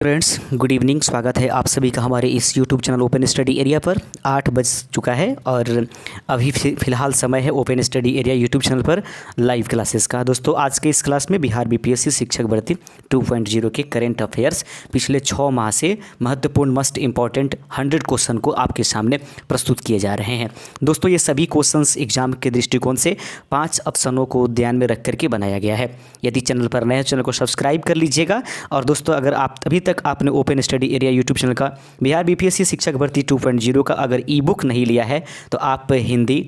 Friends good evening. स्वागत है आप सभी का हमारे इस YouTube channel open study area पर। 8 बज चुका है और अभी फ़िलहाल समय है open study area YouTube channel पर लाइव क्लासेस का। दोस्तों आज के इस क्लास में बिहार बीपीएससी शिक्षक भर्ती 2.0 के करेंट अफेयर्स पिछले 6 माह से महत्वपूर्ण मस्ट इंपॉर्टेंट 100 क्वेश्चन को आपके सामने प्रस्तुत किए जा रहे हैं। दोस्तों ये सभी क्वेश्चंस एग्जाम के दृष्टिकोण से 5 ऑप्शनों को ध्यान में रख करके बनाया गया है। यदि चैनल पर नए चैनल को सब्सक्राइब कर लीजिएगा। और दोस्तों अगर आप अभी तक आपने open study area YouTube channel का बिहार बीपीएससी शिक्षक भर्ती 2.0 का अगर ई बुक नहीं लिया है तो आप हिंदी,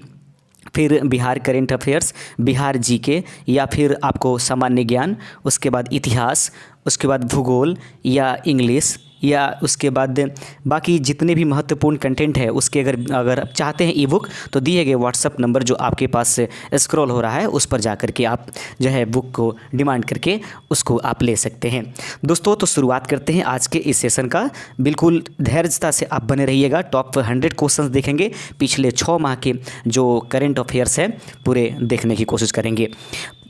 फिर Bihar current affairs, Bihar GK, या फिर आपको सामान्य ज्ञान, उसके बाद इतिहास, उसके बाद भूगोल या इंग्लिश, या उसके बाद बाकी जितने भी महत्वपूर्ण कंटेंट है उसके अगर आप चाहते हैं ई बुक तो दिए गए व्हाट्सअप नंबर जो आपके पास स्क्रॉल हो रहा है उस पर जा करके आप जो है बुक को डिमांड करके उसको आप ले सकते हैं। दोस्तों तो शुरुआत करते हैं आज के इस सेशन का। बिल्कुल धैर्यता से आप बने रहिएगा। टॉप 100 क्वेश्चंस देखेंगे, पिछले 6 माह के जो करेंट अफेयर्स है पूरे देखने की कोशिश करेंगे।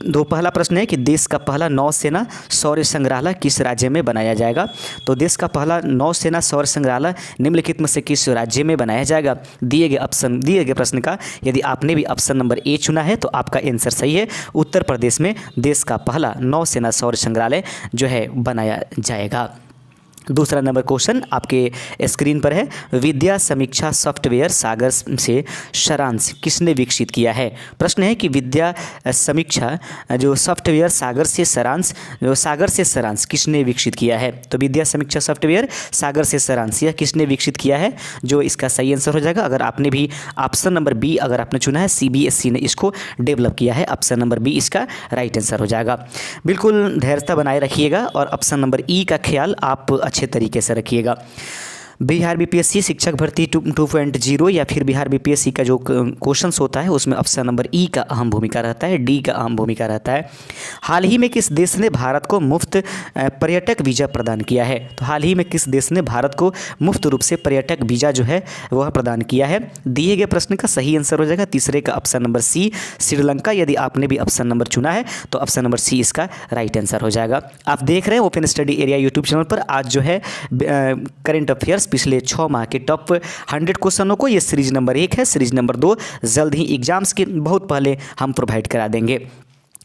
पहला प्रश्न है कि देश का पहला नौसेना सौर्य संग्रहालय किस राज्य में बनाया जाएगा। तो देश का पहला नौसेना सौर्य संग्रहालय निम्नलिखित में से किस राज्य में बनाया जाएगा। दिए गए प्रश्न का यदि आपने भी ऑप्शन नंबर ए चुना है तो आपका आंसर सही है। उत्तर प्रदेश में देश का पहला नौसेना सौर्य संग्रहालय जो है बनाया जाएगा। दूसरा नंबर क्वेश्चन आपके स्क्रीन पर है। विद्या समीक्षा सॉफ्टवेयर सागर से सारांश किसने विकसित किया है। प्रश्न है कि विद्या समीक्षा जो सॉफ्टवेयर सागर से सारांश किसने विकसित किया है। तो विद्या समीक्षा सॉफ्टवेयर सागर से सारांश यह किसने विकसित किया है, जो इसका सही आंसर हो जाएगा। अगर आपने भी ऑप्शन नंबर बी अगर आपने चुना है, सीबीएसई ने इसको डेवलप किया है, ऑप्शन नंबर बी इसका राइट आंसर हो जाएगा। बिल्कुल धैर्यता बनाए रखिएगा और ऑप्शन नंबर ई का ख्याल आप अच्छे तरीके से रखिएगा। बिहार बीपीएससी शिक्षक भर्ती 2.0 या फिर बिहार बीपीएससी का जो क्वेश्चंस होता है उसमें ऑप्शन नंबर ई का अहम भूमिका रहता है, डी का अहम भूमिका रहता है। हाल ही में किस देश ने भारत को मुफ्त पर्यटक वीज़ा प्रदान किया है। तो हाल ही में किस देश ने भारत को मुफ्त रूप से पर्यटक वीज़ा जो है वह प्रदान किया है। दिए गए प्रश्न का सही आंसर हो जाएगा तीसरे का ऑप्शन नंबर सी श्रीलंका। यदि आपने भी ऑप्शन नंबर चुना है तो ऑप्शन नंबर सी इसका राइट आंसर हो जाएगा। आप देख रहे हैं open study area YouTube channel पर आज जो है करेंट अफेयर्स पिछले 6 माह के टॉप 100 क्वेश्चनों को, ये सीरीज नंबर 1 है। सीरीज नंबर 2 जल्द ही एग्जाम्स के बहुत पहले हम प्रोवाइड करा देंगे।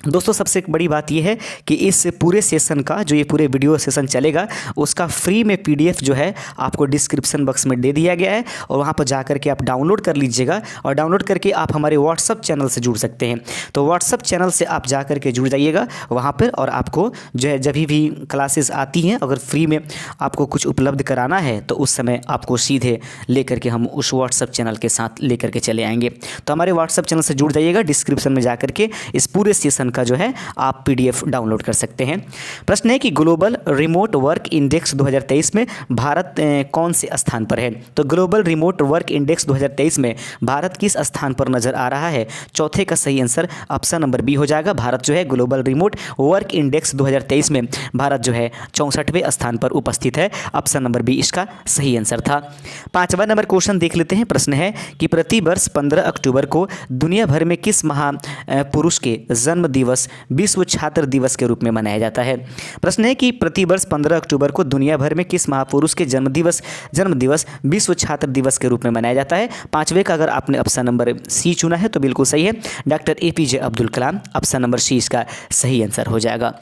दोस्तों सबसे बड़ी बात यह है कि इस पूरे सेशन का जो ये पूरे वीडियो सेशन चलेगा उसका फ्री में पीडीएफ जो है आपको डिस्क्रिप्शन बॉक्स में दे दिया गया है और वहाँ पर जा करके आप डाउनलोड कर लीजिएगा और डाउनलोड करके आप हमारे व्हाट्सअप चैनल से जुड़ सकते हैं। तो व्हाट्सअप चैनल से आप जा करके जुड़ जाइएगा वहाँ पर, और आपको जो है जब भी क्लासेस आती हैं अगर फ्री में आपको कुछ उपलब्ध कराना है तो उस समय आपको सीधे लेकर के हम उस व्हाट्सअप चैनल के साथ लेकर के चले आएंगे। तो हमारे व्हाट्सअप चैनल से जुड़ जाइएगा, डिस्क्रिप्शन में जा करके इस पूरे सेशन का जो है आप पीडीएफ डाउनलोड कर सकते हैं। प्रश्न है कि ग्लोबल रिमोट वर्क इंडेक्स 2023 में भारत कौन से स्थान पर है। तो ग्लोबल रिमोट वर्क इंडेक्स 2023 में भारत किस स्थान पर नजर आ रहा है। चौथे का सही आंसर ऑप्शन नंबर बी हो जाएगा। भारत जो है ग्लोबल रिमोट वर्क इंडेक्स 2023 में भारत जो है 64वें स्थान पर उपस्थित है। ऑप्शन नंबर बी इसका सही आंसर था। 5वां नंबर क्वेश्चन देख लेते हैं। प्रश्न है कि प्रति वर्ष 15 अक्टूबर को दुनिया भर में किस महापुरुष के जन्म दिवस विश्व छात्र दिवस के रूप में मनाया जाता है। प्रश्न है कि प्रति वर्ष 15 अक्टूबर को दुनिया भर में किस महापुरुष के जन्म दिवस विश्व छात्र दिवस के रूप में मनाया जाता है। 5वें का अगर आपने ऑप्शन नंबर सी चुना है तो बिल्कुल सही है, doctor APJ Abdul Kalam. Option number सी इसका सही आंसर हो जाएगा।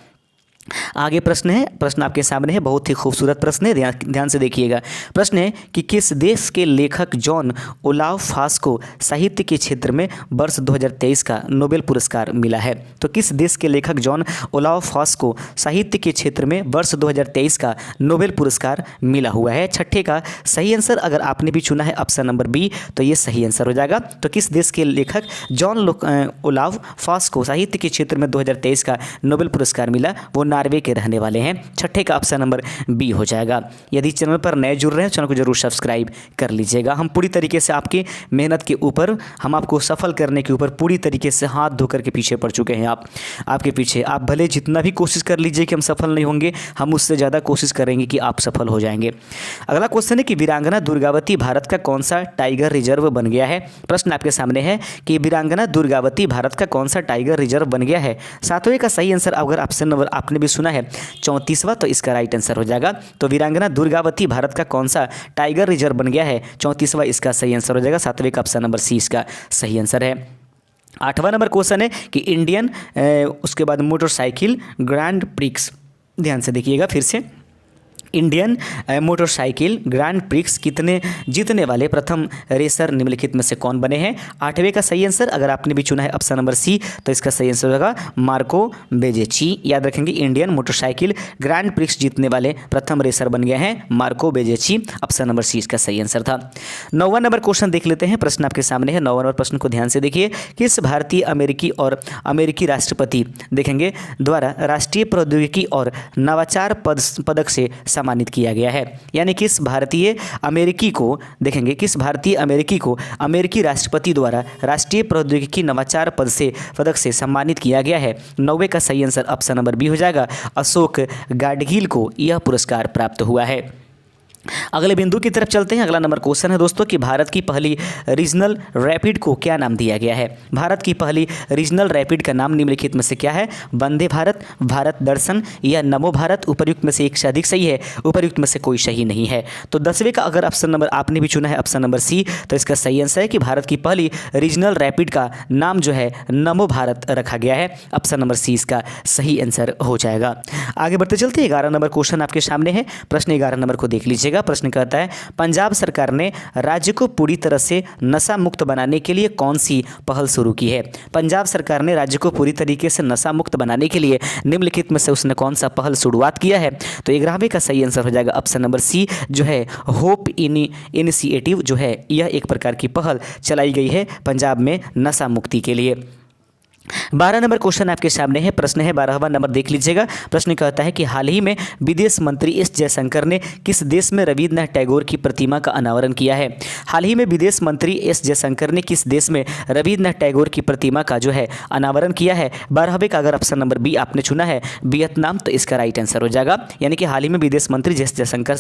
आगे प्रश्न आपके सामने है, बहुत ही खूबसूरत प्रश्न है, ध्यान से देखिएगा। प्रश्न है कि किस देश के लेखक जॉन ओलाव फास को साहित्य के क्षेत्र में वर्ष 2023 का नोबेल पुरस्कार मिला है। तो किस देश के लेखक जॉन ओलाव फास को साहित्य के क्षेत्र में वर्ष 2023 का नोबेल पुरस्कार मिला हुआ है। छठे का सही आंसर अगर आपने भी चुना है ऑप्शन नंबर बी तो ये सही आंसर हो जाएगा। तो किस देश के लेखक जॉन ओलाव फास को साहित्य के क्षेत्र में 2023 का नोबेल पुरस्कार मिला, वो नॉर्वे के रहने वाले हैं। छठे का ऑप्शन नंबर बी हो जाएगा। यदि चैनल पर नए जुड़ रहे हैं चैनल को जरूर सब्सक्राइब कर लीजिएगा। हम पूरी तरीके से आपकी मेहनत के ऊपर, हम आपको सफल करने के ऊपर पूरी तरीके से हाथ धोकर के पीछे पड़ चुके हैं। आपके पीछे आप भले जितना भी कोशिश कर लीजिए कि हम सफल नहीं होंगे, हम उससे ज़्यादा कोशिश करेंगे कि आप सफल हो जाएंगे। अगला क्वेश्चन है कि वीरांगना दुर्गावती भारत का कौन सा टाइगर रिजर्व बन गया है। प्रश्न आपके सामने है कि वीरांगना दुर्गावती भारत का कौन सा टाइगर रिजर्व बन गया है। 7वें का सही आंसर अगर ऑप्शन नंबर आपने भी भी सुना है 34वां, तो इसका राइट आंसर हो जाएगा। तो वीरांगना दुर्गावती भारत का कौन सा टाइगर रिजर्व बन गया है? 34वां इसका सही आंसर हो जाएगा। 7वें का ऑप्शन नंबर सी इसका सही आंसर है। 8वां नंबर क्वेश्चन है कि इंडियन उसके बाद मोटरसाइकिल ग्रैंड प्रिक्स, ध्यान से देखिएगा फिर से, इंडियन मोटरसाइकिल ग्रैंड प्रिक्स कितने जीतने वाले प्रथम रेसर निम्नलिखित में से कौन बने हैं? 8वें का सही आंसर, अगर आपने भी चुना है ऑप्शन नंबर सी, तो इसका सही आंसर होगा मार्को बेजेची। याद रखेंगे, इंडियन मोटरसाइकिल ग्रैंड प्रिक्स जीतने वाले प्रथम रेसर बन गए हैं मार्को बेजेची। ऑप्शन नंबर सी इसका सही आंसर था। 9वां नंबर क्वेश्चन देख लेते हैं, प्रश्न आपके सामने है। 9वां नंबर प्रश्न को ध्यान से देखिए, किस भारतीय अमेरिकी और अमेरिकी राष्ट्रपति देखेंगे द्वारा राष्ट्रीय प्रौद्योगिकी और नवाचार पदक से सम्मानित किया गया है? यानी किस भारतीय अमेरिकी को देखेंगे, किस भारतीय अमेरिकी को अमेरिकी राष्ट्रपति द्वारा राष्ट्रीय प्रौद्योगिकी नवाचार पदक से सम्मानित किया गया है? 9वें का सही आंसर ऑप्शन नंबर बी हो जाएगा। अशोक गाडगिल को यह पुरस्कार प्राप्त हुआ है। अगले बिंदु की तरफ चलते हैं। अगला नंबर क्वेश्चन है दोस्तों कि भारत की पहली रीजनल रैपिड को क्या नाम दिया गया है? भारत की पहली रीजनल रैपिड का नाम निम्नलिखित में से क्या है? वंदे भारत, भारत दर्शन या नमो भारत? उपयुक्त में से एक से अधिक सही है, उपयुक्त में से कोई सही नहीं है। तो 10वें का अगर ऑप्शन नंबर आपने भी चुना है ऑप्शन नंबर सी, तो इसका सही आंसर है कि भारत की पहली रीजनल रैपिड का नाम जो है नमो भारत रखा गया है। ऑप्शन नंबर सी इसका सही आंसर हो जाएगा। आगे बढ़ते चलते हैं। 11 नंबर क्वेश्चन आपके सामने है। प्रश्न 11 नंबर को देख लीजिएगा। प्रश्न कहता है, पंजाब सरकार ने राज्य को पूरी तरह से नशा मुक्त बनाने के लिए कौन सी पहल शुरू की है? पंजाब सरकार ने राज्य को पूरी तरीके से नशा मुक्त बनाने के लिए निम्नलिखित में से उसने कौन सा पहल शुरुआत किया है? तो 11वें का सही आंसर हो जाएगा ऑप्शन नंबर सी, जो है होप इनिशिएटिव जो है यह एक प्रकार की पहल चलाई गई है पंजाब में नशा मुक्ति के लिए। 12 नंबर क्वेश्चन आपके सामने है। प्रश्न है 12वां नंबर देख लीजिएगा। प्रश्न कहता है कि हाल ही में विदेश मंत्री एस जयशंकर ने किस देश में रविन्द्रनाथ टैगोर की प्रतिमा का अनावरण किया है? हाल ही में विदेश मंत्री एस जयशंकर ने किस देश में रविन्द्रनाथ टैगोर की प्रतिमा का जो है अनावरण किया है? 12वें का अगर ऑप्शन नंबर बी आपने चुना है वियतनाम, तो इसका राइट आंसर हो जाएगा। यानी कि हाल ही में विदेश मंत्री एस जयशंकर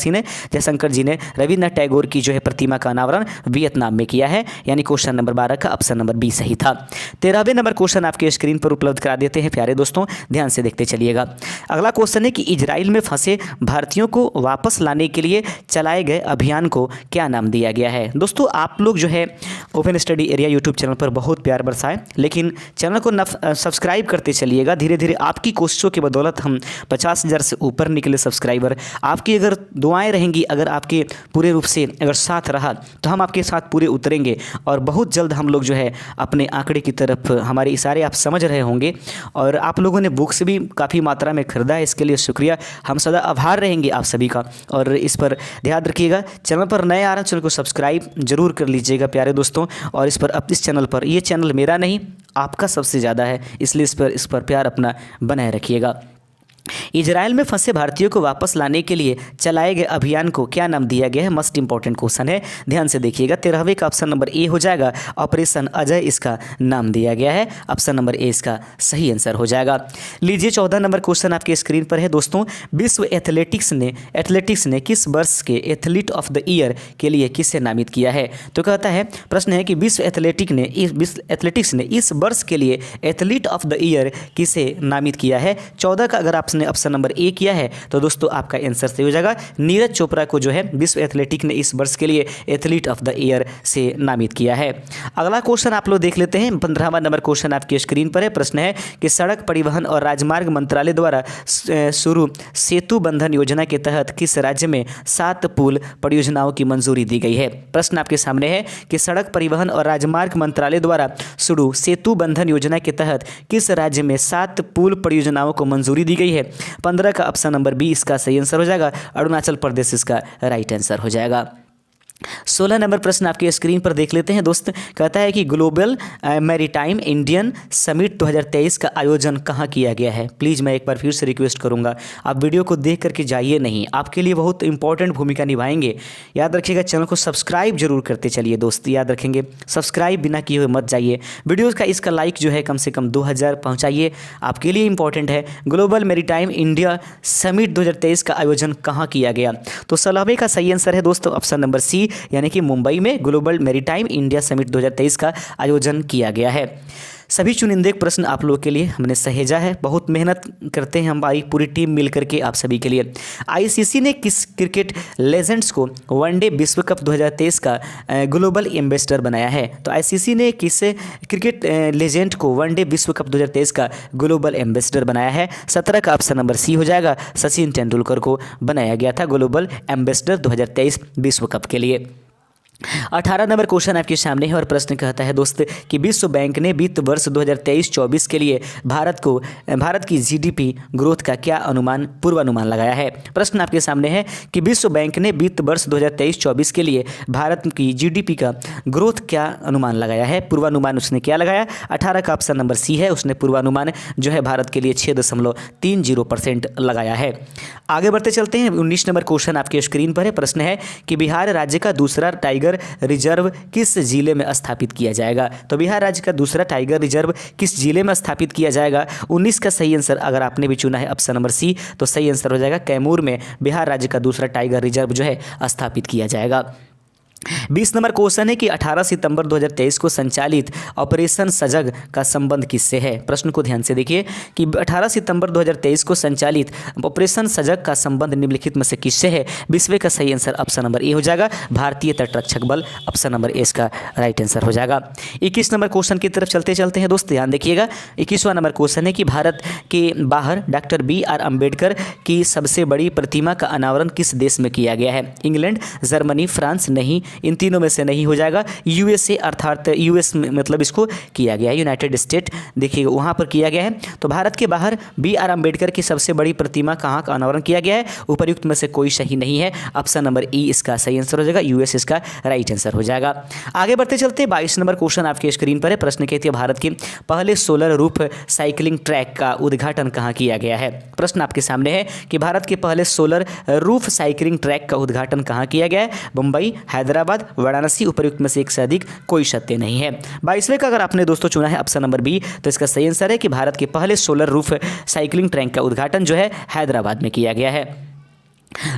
जी ने रविन्द्रनाथ टैगोर की जो है प्रतिमा का अनावरण वियतनाम में किया है। यानी क्वेश्चन नंबर 12 का ऑप्शन नंबर बी सही था। 13वें नंबर क्वेश्चन आपके स्क्रीन पर उपलब्ध करा देते हैं प्यारे दोस्तों, ध्यान से देखते चलिएगा। अगला क्वेश्चन है कि इजराइल में फंसे भारतीयों को वापस लाने के लिए चलाए गए अभियान को क्या नाम दिया गया है? दोस्तों आप लोग जो है open study area YouTube channel पर बहुत प्यार बरसाएं, लेकिन चैनल को सब्सक्राइब करते चलिएगा। धीरे धीरे आपकी कोशिशों की बदौलत हम 50,000 से ऊपर निकले सब्सक्राइबर। आपकी अगर दुआएं रहेंगी, अगर आपके पूरे रूप से अगर साथ रहा, तो हम आपके साथ पूरे उतरेंगे और बहुत जल्द हम लोग जो है अपने आंकड़े की तरफ, हमारे इशारे आप समझ रहे होंगे। और आप लोगों ने बुक्स भी काफ़ी मात्रा में खरीदा है, इसके लिए शुक्रिया। हम सदा आभार रहेंगे आप सभी का। और इस पर ध्यान रखिएगा, चैनल पर नए आ रहे हैं, चैनल को सब्सक्राइब जरूर कर लीजिएगा प्यारे दोस्तों। और इस चैनल पर, ये चैनल मेरा नहीं आपका सबसे ज़्यादा है, इसलिए इस पर प्यार अपना बनाए रखिएगा। इजराइल में फंसे भारतीयों को वापस लाने के लिए चलाए गए अभियान को क्या नाम दिया गया है? मस्ट इंपॉर्टेंट क्वेश्चन है, ध्यान से देखिएगा। 13वें का ऑप्शन नंबर ए हो जाएगा, ऑपरेशन अजय इसका नाम दिया गया है। ऑप्शन नंबर ए इसका सही आंसर हो जाएगा। लीजिए 14 नंबर क्वेश्चन आपके स्क्रीन पर है दोस्तों। विश्व एथलेटिक्स ने किस वर्ष के एथलीट ऑफ द ईयर के लिए किसे नामित किया है? तो कहता है, प्रश्न है कि विश्व एथलेटिक्स ने इस वर्ष के लिए एथलीट ऑफ द ईयर किसे नामित किया है? 14 का अगर आपने ऑप्शन नंबर ए किया है तो दोस्तों आपका आंसर सही हो जाएगा। नीरज चोपड़ा को जो है विश्व एथलेटिक ने इस वर्ष के लिए एथलीट ऑफ द ईयर से नामित किया है। अगला क्वेश्चन आप लोग देख लेते हैं। 15वां नंबर क्वेश्चन आपकी स्क्रीन पर है। प्रश्न है कि सड़क परिवहन और राजमार्ग मंत्रालय द्वारा शुरू सेतु बंधन योजना के तहत किस राज्य में 7 पुल परियोजनाओं की मंजूरी दी गई है? प्रश्न आपके सामने है कि सड़क परिवहन और राजमार्ग मंत्रालय द्वारा शुरू सेतु बंधन योजना के तहत किस राज्य में 7 पुल परियोजनाओं को मंजूरी दी गई है? 15 का ऑप्शन नंबर बी इसका सही आंसर हो जाएगा। अरुणाचल प्रदेश इसका राइट आंसर हो जाएगा। 16 नंबर प्रश्न आपके स्क्रीन पर देख लेते हैं दोस्त। कहता है कि ग्लोबल मैरीटाइम इंडियन समिट 2023 का आयोजन कहाँ किया गया है? प्लीज़ मैं एक बार फिर से रिक्वेस्ट करूँगा, आप वीडियो को देख करके जाइए नहीं, आपके लिए बहुत इंपॉर्टेंट भूमिका निभाएंगे। याद रखिएगा, चैनल को सब्सक्राइब जरूर करते चलिए दोस्त, याद रखेंगे सब्सक्राइब बिना किए हुए मत जाइए। वीडियो का इसका लाइक जो है कम से कम 2000 पहुँचाइए, आपके लिए इंपॉर्टेंट है। ग्लोबल मैरीटाइम इंडिया समिट 2023 का आयोजन कहाँ किया गया? तो 16वें का सही आंसर है दोस्तों ऑप्शन नंबर सी, यानी कि मुंबई में ग्लोबल मैरीटाइम इंडिया समिट 2023 का आयोजन किया गया है। सभी चुनिंदे प्रश्न आप लोगों के लिए हमने सहेजा है, बहुत मेहनत करते हैं हमारी पूरी टीम मिल करके आप सभी के लिए। आईसीसी ने किस क्रिकेट लेजेंड्स को वनडे विश्व कप 2023 का ग्लोबल एम्बेसडर बनाया है? तो आईसीसी ने किस क्रिकेट लेजेंड को वनडे विश्व कप 2023 का ग्लोबल एम्बेसडर बनाया है? 17 का ऑप्शन नंबर सी हो जाएगा। सचिन तेंदुलकर को बनाया गया था ग्लोबल एम्बेसडर 2023 विश्व कप के लिए। 18 नंबर क्वेश्चन आपके सामने है और प्रश्न कहता है दोस्त कि विश्व बैंक ने वित्त वर्ष 2023-24 के लिए भारत की जीडीपी ग्रोथ का क्या पूर्वानुमान लगाया है? प्रश्न आपके सामने है कि विश्व बैंक ने वित्त वर्ष 2023-24 के लिए भारत की जीडीपी का ग्रोथ क्या अनुमान लगाया है? पूर्वानुमान उसने क्या लगाया? 18 का ऑप्शन नंबर सी है, उसने पूर्वानुमान जो है भारत के लिए 6.30% लगाया है। आगे बढ़ते चलते हैं। 19 नंबर क्वेश्चन आपके स्क्रीन पर है। प्रश्न है कि बिहार राज्य का दूसरा टाइगर रिजर्व किस जिले में स्थापित किया जाएगा? तो बिहार राज्य का दूसरा टाइगर रिजर्व किस जिले में स्थापित किया जाएगा? 19 का सही आंसर अगर आपने भी चुना है ऑप्शन नंबर सी, तो सही आंसर हो जाएगा कैमूर में बिहार राज्य का दूसरा टाइगर रिजर्व जो है स्थापित किया जाएगा। 20 नंबर क्वेश्चन है कि 18 सितंबर 2023 को संचालित ऑपरेशन सजग का संबंध किससे है? प्रश्न को ध्यान से देखिए कि 18 सितंबर 2023 को संचालित ऑपरेशन सजग का संबंध निम्नलिखित में से किससे है? विश्व का सही आंसर ऑप्शन नंबर ए हो जाएगा, भारतीय तटरक्षक बल, ऑप्शन नंबर ए इसका राइट आंसर हो जाएगा। 21 नंबर क्वेश्चन की तरफ चलते हैं दोस्त, ध्यान देखिएगा। 21वां नंबर क्वेश्चन है कि भारत के बाहर डॉक्टर BR अम्बेडकर की सबसे बड़ी प्रतिमा का अनावरण किस देश में किया गया है? इंग्लैंड, जर्मनी, फ्रांस, नहीं, इन तीनों में से नहीं हो जाएगा। USA अर्थात US में मतलब इसको किया गया है, यूनाइटेड स्टेट देखिएगा वहाँ पर किया गया है। तो भारत के बाहर BR अम्बेडकर की सबसे बड़ी प्रतिमा कहाँ का अनावरण किया गया है? उपर्युक्त में से कोई सही नहीं है, ऑप्शन नंबर ई इसका सही आंसर हो जाएगा, US इसका राइट आंसर हो जाएगा। आगे बढ़ते चलते 22 नंबर क्वेश्चन आपके स्क्रीन पर है। प्रश्न कहती है भारत के पहले सोलर रूफ साइकिलिंग ट्रैक का उद्घाटन कहाँ किया गया है? प्रश्न आपके सामने है कि भारत के पहले सोलर रूफ साइकिलिंग ट्रैक का उद्घाटन कहाँ किया गया है? मुंबई, हैदराबाद, वाराणसी, उपर्युक्त में से एक से अधिक कोई सत्य नहीं है। 22वें का अगर आपने दोस्तों चुना है ऑप्शन नंबर बी, तो इसका सही आंसर है कि भारत के पहले सोलर रूफ साइकिलिंग ट्रैक का उद्घाटन जो है हैदराबाद में किया गया है।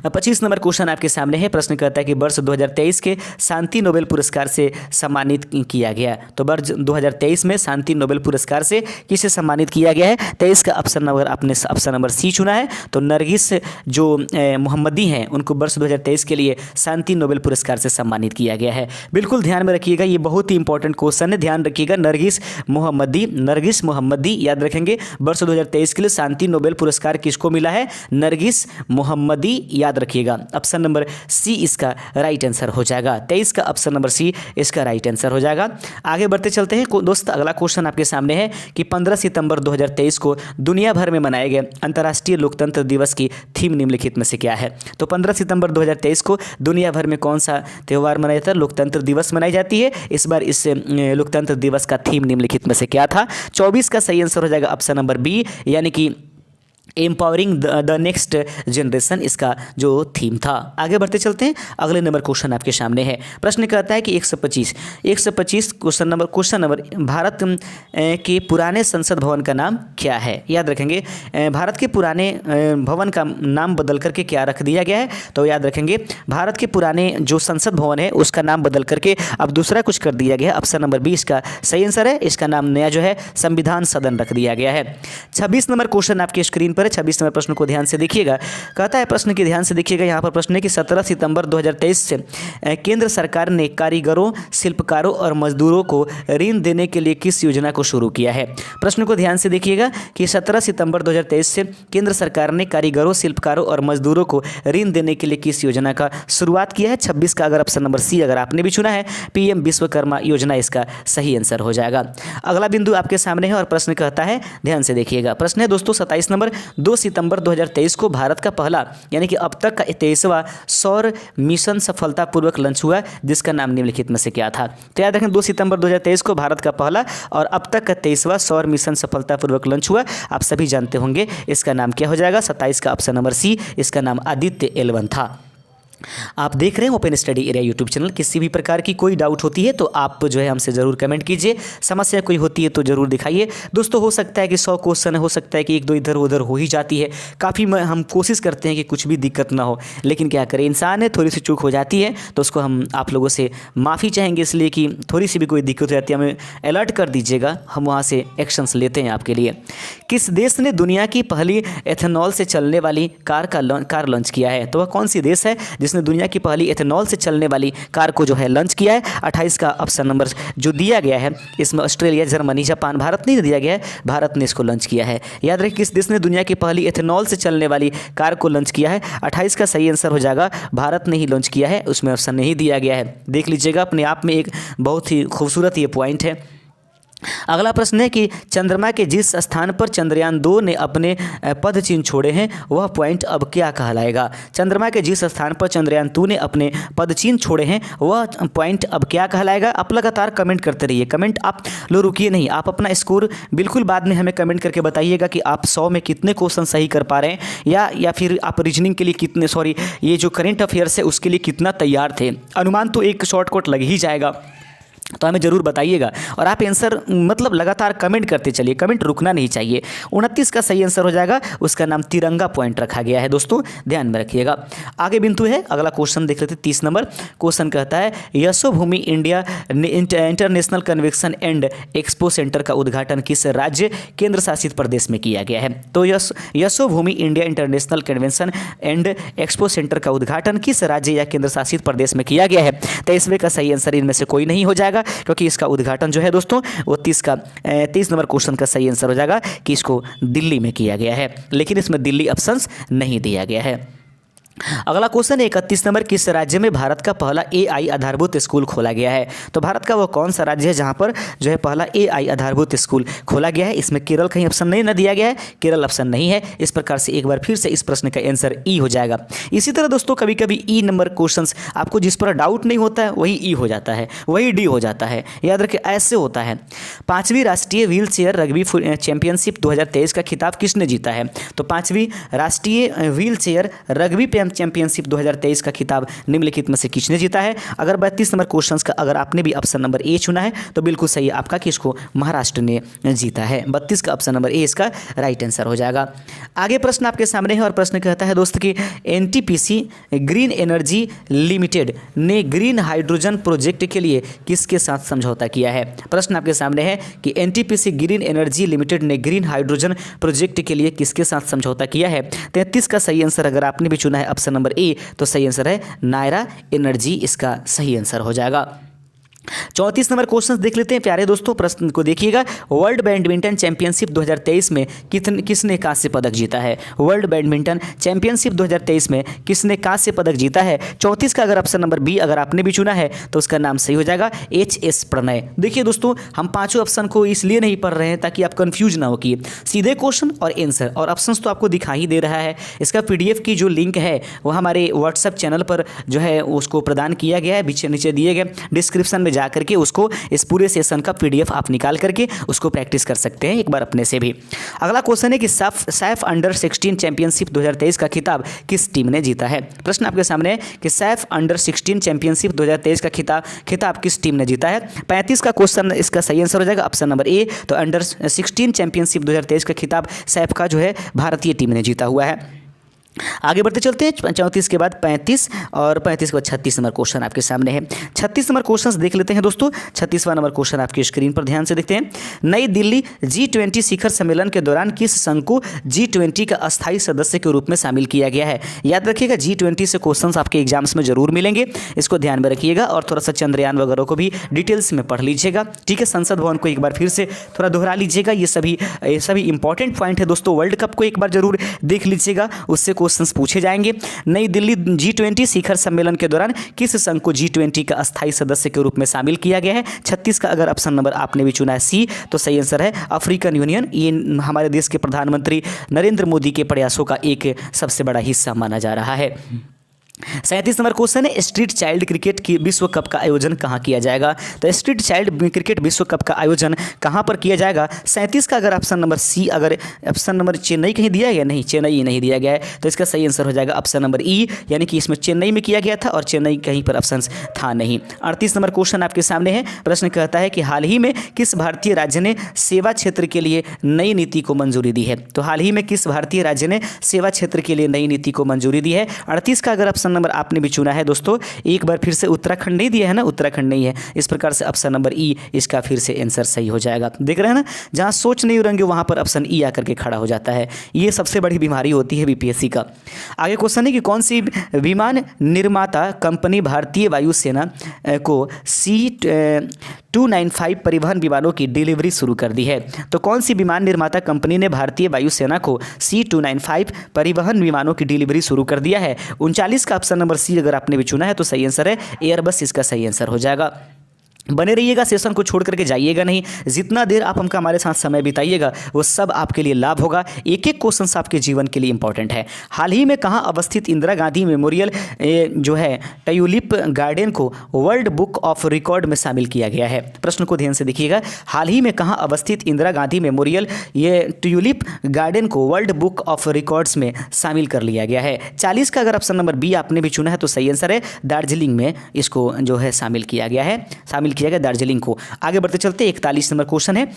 25 नंबर क्वेश्चन आपके सामने है। प्रश्न कहता है कि वर्ष 2023 के शांति नोबेल पुरस्कार से सम्मानित किया गया। तो वर्ष 2023 में शांति नोबेल पुरस्कार से किसे सम्मानित किया गया है? 23 का ऑप्शन नंबर आपने ऑप्शन नंबर सी चुना है, तो नरगिस जो मोहम्मदी हैं उनको वर्ष 2023 के लिए शांति नोबेल पुरस्कार से सम्मानित किया गया है। बिल्कुल ध्यान में रखिएगा, ये बहुत ही इंपॉर्टेंट क्वेश्चन है, ध्यान रखिएगा। नरगिस मोहम्मदी याद रखेंगे। वर्ष 2023 के लिए शांति नोबेल पुरस्कार किसको मिला है? नरगिस मोहम्मदी, याद रखिएगा। ऑप्शन नंबर सी इसका राइट आंसर हो जाएगा। 23 का ऑप्शन नंबर सी इसका राइट आंसर हो जाएगा। आगे बढ़ते चलते हैं दोस्त, अगला क्वेश्चन आपके सामने है कि 15 सितंबर 2023 को दुनिया भर में मनाए गए अंतर्राष्ट्रीय लोकतंत्र दिवस की थीम निम्नलिखित में से क्या है? तो 15 सितंबर 2023 को दुनिया भर में कौन सा त्यौहार मनाया जाता है? लोकतंत्र दिवस मनाई जाती है। इस बार इस लोकतंत्र दिवस का थीम निम्नलिखित में से क्या था? 24 का सही आंसर हो जाएगा ऑप्शन नंबर बी, यानी कि एम्पावरिंग द नेक्स्ट जनरेशन इसका जो थीम था। आगे बढ़ते चलते हैं, अगले नंबर क्वेश्चन आपके सामने है। प्रश्न कहता है कि 125 क्वेश्चन नंबर भारत के पुराने संसद भवन का नाम क्या है? याद रखेंगे, भारत के पुराने भवन का नाम बदल करके क्या रख दिया गया है? तो याद रखेंगे, भारत के पुराने जो संसद भवन है उसका नाम बदल करके अब दूसरा कुछ कर दिया गया है। ऑप्शन नंबर बी इसका सही आंसर है, इसका नाम नया जो है संविधान सदन रख दिया गया है। 26 नंबर क्वेश्चन आपके स्क्रीन पर 26 नंबर प्रश्न को ध्यान से देखिएगा। कहता है, प्रश्न की ध्यान से देखिएगा, यहाँ पर प्रश्न है कि 17 सितंबर 2023 से केंद्र सरकार ने कारीगरों, शिल्पकारों और मजदूरों को ऋण देने के लिए किस योजना को शुरू किया है? प्रश्न को ध्यान से देखिएगा कि 17 सितंबर 2023 से केंद्र सरकार ने कारीगरों, शिल्पकारों और मजदूरों को ऋण देने के लिए किस योजना का शुरुआत किया है? 26 का अगर ऑप्शन नंबर सी अगर आपने भी चुना है, PM विश्वकर्मा योजना इसका सही आंसर हो जाएगा। अगला बिंदु आपके सामने है और प्रश्न कहता है, ध्यान से देखिएगा। प्रश्न है दोस्तों 27 नंबर, 2 सितंबर 2023 को भारत का पहला यानी कि अब तक का 23वां सौर मिशन सफलतापूर्वक लॉन्च हुआ, जिसका नाम निम्नलिखित में से क्या था? तो याद रखें, 2 सितंबर 2023 को भारत का पहला और अब तक का 23वां सौर मिशन सफलतापूर्वक लॉन्च हुआ, आप सभी जानते होंगे। इसका नाम क्या हो जाएगा? 27 का ऑप्शन नंबर सी, इसका नाम आदित्य L1 था। आप देख रहे हैं open study area YouTube channel. किसी भी प्रकार की कोई डाउट होती है तो आप जो है हमसे ज़रूर कमेंट कीजिए, समस्या कोई होती है तो ज़रूर दिखाइए। दोस्तों हो सकता है कि 100 क्वेश्चन हो सकता है कि 1-2 इधर उधर हो ही जाती है। काफ़ी हम कोशिश करते हैं कि कुछ भी दिक्कत ना हो, लेकिन क्या करें, इंसान है, थोड़ी सी चूक हो जाती है तो उसको हम आप लोगों से माफ़ी चाहेंगे, इसलिए कि थोड़ी सी भी कोई दिक्कत हो जाती है हमें अलर्ट कर दीजिएगा, हम वहाँ से एक्शंस लेते हैं आपके लिए। किस देश ने दुनिया की पहली एथेनॉल से चलने वाली कार लॉन्च किया है? तो वह कौन सी देश है जिसने दुनिया की पहली एथेनॉल से चलने वाली कार को जो है लॉन्च किया है? 28 का ऑप्शन नंबर जो दिया गया है इसमें ऑस्ट्रेलिया, जर्मनी, जापान, भारत नहीं दिया गया है, भारत ने इसको लॉन्च किया है। याद रखिए किस देश ने दुनिया की पहली एथेनॉल से चलने वाली कार को लॉन्च किया है? 28 का सही आंसर हो जाएगा भारत ने ही लॉन्च किया है, उसमें ऑप्शन नहीं दिया गया है। देख लीजिएगा, अपने आप में एक बहुत ही खूबसूरत ये पॉइंट है। अगला प्रश्न है कि चंद्रमा के जिस स्थान पर चंद्रयान 2 ने अपने पद चिन्ह छोड़े हैं वह पॉइंट अब क्या कहलाएगा? चंद्रमा के जिस स्थान पर चंद्रयान 2 ने अपने पद चिन्ह छोड़े हैं वह पॉइंट अब क्या कहलाएगा? आप लगातार कमेंट करते रहिए, कमेंट आप लो रुकिए नहीं, आप अपना स्कोर बिल्कुल बाद में हमें कमेंट करके बताइएगा कि आप 100 में कितने क्वेश्चन सही कर पा रहे हैं, या फिर आप रीजनिंग के लिए कितने, ये जो करेंट अफेयर्स है उसके लिए कितना तैयार थे। अनुमान तो एक शॉर्टकट लग ही जाएगा, तो हमें ज़रूर बताइएगा। और आप आंसर मतलब लगातार कमेंट करते चलिए, कमेंट रुकना नहीं चाहिए। 29 का सही आंसर हो जाएगा, उसका नाम तिरंगा पॉइंट रखा गया है दोस्तों, ध्यान में रखिएगा। आगे बिंदु है, अगला क्वेश्चन देख लेते हैं। 30 नंबर क्वेश्चन कहता है Yashobhoomi India international convention and expo centre का उद्घाटन किस राज्य केंद्र शासित प्रदेश में किया गया है? तो Yashobhoomi India international convention and expo centre का उद्घाटन किस राज्य या केंद्र शासित प्रदेश में किया गया है? 23वें का सही आंसर इनमें से कोई नहीं हो जाएगा, क्योंकि इसका उद्घाटन जो है दोस्तों वो 30 नंबर क्वेश्चन का सही आंसर हो जाएगा कि इसको दिल्ली में किया गया है, लेकिन इसमें दिल्ली ऑप्शंस नहीं दिया गया है। अगला क्वेश्चन 31 नंबर, किस राज्य में भारत का पहला AI आधारभूत स्कूल खोला गया है? तो भारत का वो कौन सा राज्य है जहां पर जो है पहला AI आधारभूत स्कूल खोला गया है? इसमें केरल कहीं ऑप्शन नहीं ना दिया गया है, केरल ऑप्शन नहीं है। इस प्रकार से एक बार फिर से इस प्रश्न का आंसर ई हो जाएगा। इसी तरह दोस्तों कभी कभी ई नंबर क्वेश्चंस आपको जिस पर डाउट नहीं होता है वही ई हो जाता है, वही डी हो जाता है, याद रखिए ऐसे होता है। 5वीं राष्ट्रीय व्हील चेयर रग्बी चैंपियनशिप 2023 का खिताब किसने जीता है? तो 5वीं राष्ट्रीय व्हील चेयर रग्बी चैंपियनशिप 2023 का खिताब निम्नलिखित में से किसने जीता है? अगर 32 नंबर क्वेश्चंस का अगर आपने भी ऑप्शन नंबर ए चुना है तो बिल्कुल सही आपका कि इसको महाराष्ट्र ने जीता है। 32 का ऑप्शन नंबर ए इसका राइट आंसर हो जाएगा। आगे प्रश्न आपके सामने है और प्रश्न कहता है दोस्त कि NTPC ग्रीन एनर्जी लिमिटेड ने ग्रीन हाइड्रोजन प्रोजेक्ट के लिए किसके साथ समझौता किया है? प्रश्न आपके सामने है कि NTPC ग्रीन एनर्जी लिमिटेड ने ग्रीन हाइड्रोजन प्रोजेक्ट के लिए किसके साथ समझौता किया है? 33 का सही आंसर अगर आपने भी चुना है ऑप्शन नंबर ए तो सही आंसर है नायरा एनर्जी, इसका सही आंसर हो जाएगा। 34 नंबर क्वेश्चन देख लेते हैं प्यारे दोस्तों, प्रश्न को देखिएगा। वर्ल्ड बैडमिंटन चैंपियनशिप 2023 में किसने कांस्य पदक जीता है? वर्ल्ड बैडमिंटन चैंपियनशिप 2023 में किसने कांस्य पदक जीता है? 34 का अगर ऑप्शन नंबर बी अगर आपने भी चुना है तो उसका नाम सही हो जाएगा HS प्रणय। देखिए दोस्तों हम पांचों ऑप्शन को इसलिए नहीं पढ़ रहे हैं ताकि आप कंफ्यूज ना हो कि सीधे क्वेश्चन और आंसर, और ऑप्शन तो आपको दिखा ही दे रहा है। इसका PDF की जो लिंक है वो हमारे व्हाट्सएप चैनल पर जो है उसको प्रदान किया गया है, नीचे दिए गए डिस्क्रिप्शन में जा करके उसको इस पूरे सेशन का PDF आप निकाल करके उसको प्रैक्टिस कर सकते हैं एक बार अपने से भी। अगला क्वेश्चन है कि सैफ अंडर 16 चैंपियनशिप 2023 का खिताब किस टीम ने जीता है? प्रश्न आपके सामने है कि सैफ अंडर 16 चैंपियनशिप 2023 का खिताब किस टीम ने जीता है? 35 का क्वेश्चन इसका सही आंसर हो जाएगा ऑप्शन नंबर ए, तो अंडर 16 चैंपियनशिप 2023 का खिताब सैफ का जो है भारतीय टीम ने जीता हुआ है। आगे बढ़ते चलते हैं। 34 के बाद 35 और 35 के बाद 36 नंबर क्वेश्चन आपके सामने है। 36 नंबर क्वेश्चन देख लेते हैं दोस्तों। 36वां नंबर क्वेश्चन आपकी स्क्रीन पर ध्यान से देखते हैं। नई दिल्ली G20 शिखर सम्मेलन के दौरान किस संघ को G20 का अस्थायी सदस्य के रूप में शामिल किया गया है? याद रखिएगा G20 से क्वेश्चन आपके एग्जाम्स में जरूर मिलेंगे, इसको ध्यान में रखिएगा और थोड़ा सा चंद्रयान वगैरह को भी डिटेल्स में पढ़ लीजिएगा, ठीक है। संसद भवन को एक बार फिर से थोड़ा दोहरा लीजिएगा, ये सभी इंपॉर्टेंट पॉइंट है दोस्तों। वर्ल्ड कप को एक बार जरूर देख लीजिएगा, उससे क्वेश्चंस पूछे जाएंगे। नई दिल्ली G20 शिखर सम्मेलन के दौरान किस संघ को G20 का अस्थायी सदस्य के रूप में शामिल किया गया है? 36 का अगर ऑप्शन नंबर आपने भी चुना है सी, तो सही आंसर है अफ्रीकन यूनियन। ये हमारे देश के प्रधानमंत्री नरेंद्र मोदी के प्रयासों का एक सबसे बड़ा हिस्सा माना जा रहा है। 37 नंबर क्वेश्चन है, स्ट्रीट चाइल्ड क्रिकेट की विश्व कप का आयोजन कहाँ किया जाएगा? तो स्ट्रीट चाइल्ड क्रिकेट विश्व कप का आयोजन कहाँ पर किया जाएगा? 37 का अगर ऑप्शन नंबर सी, अगर ऑप्शन नंबर चेन्नई कहीं दिया गया, नहीं चेन्नई नहीं दिया गया है, तो इसका सही आंसर हो जाएगा ऑप्शन नंबर ई, यानी कि इसमें चेन्नई में किया गया था और चेन्नई कहीं पर ऑप्शन था नहीं। 38 नंबर क्वेश्चन आपके सामने है, प्रश्न कहता है कि हाल ही में किस भारतीय राज्य ने सेवा क्षेत्र के लिए नई नीति को मंजूरी दी है? तो हाल ही में किस भारतीय राज्य ने सेवा क्षेत्र के लिए नई नीति को मंजूरी दी है? 38 का अगर ऑप्शन नंबर आपने भी चुना है दोस्तों, एक बार फिर से उत्तराखंड नहीं दिया है ना, उत्तराखंड नहीं है, इस प्रकार से ऑप्शन नंबर ई इसका फिर से आंसर सही हो जाएगा। देख रहे हैं ना, जहां सोच नहीं उड़ेंगे वहां पर ऑप्शन ई आकर के खड़ा हो जाता है। ये सबसे बड़ी बीमारी होती है बीपीएससी का। आगे क्वेश्चन है कि कौन सी विमान निर्माता कंपनी भारतीय वायुसेना को C295 परिवहन विमानों की डिलीवरी शुरू कर दी है? तो कौन सी विमान निर्माता कंपनी ने भारतीय वायुसेना को C295 परिवहन विमानों की डिलीवरी शुरू कर दिया है? 39 का ऑप्शन नंबर सी अगर आपने भी चुना है तो सही आंसर है एयरबस, इसका सही आंसर हो जाएगा। बने रहिएगा, सेशन को छोड़ करके जाइएगा नहीं, जितना देर आप हमका हमारे साथ समय बिताइएगा वो सब आपके लिए लाभ होगा। एक एक क्वेश्चन आपके जीवन के लिए इंपॉर्टेंट है। हाल ही में कहाँ अवस्थित इंदिरा गांधी मेमोरियल जो है ट्यूलिप गार्डन को वर्ल्ड बुक ऑफ रिकॉर्ड में शामिल किया गया है? प्रश्न को ध्यान से देखिएगा, हाल ही में कहाँ अवस्थित इंदिरा गांधी मेमोरियल ये ट्यूलिप गार्डन को वर्ल्ड बुक ऑफ रिकॉर्ड्स में शामिल कर लिया गया है? 40 का अगर ऑप्शन नंबर बी आपने भी चुना है तो सही आंसर है दार्जिलिंग में इसको जो है शामिल किया गया है, शामिल किया गया दार्जिलिंग को। आगे बढ़ते चलते 41 नंबर क्वेश्चन है,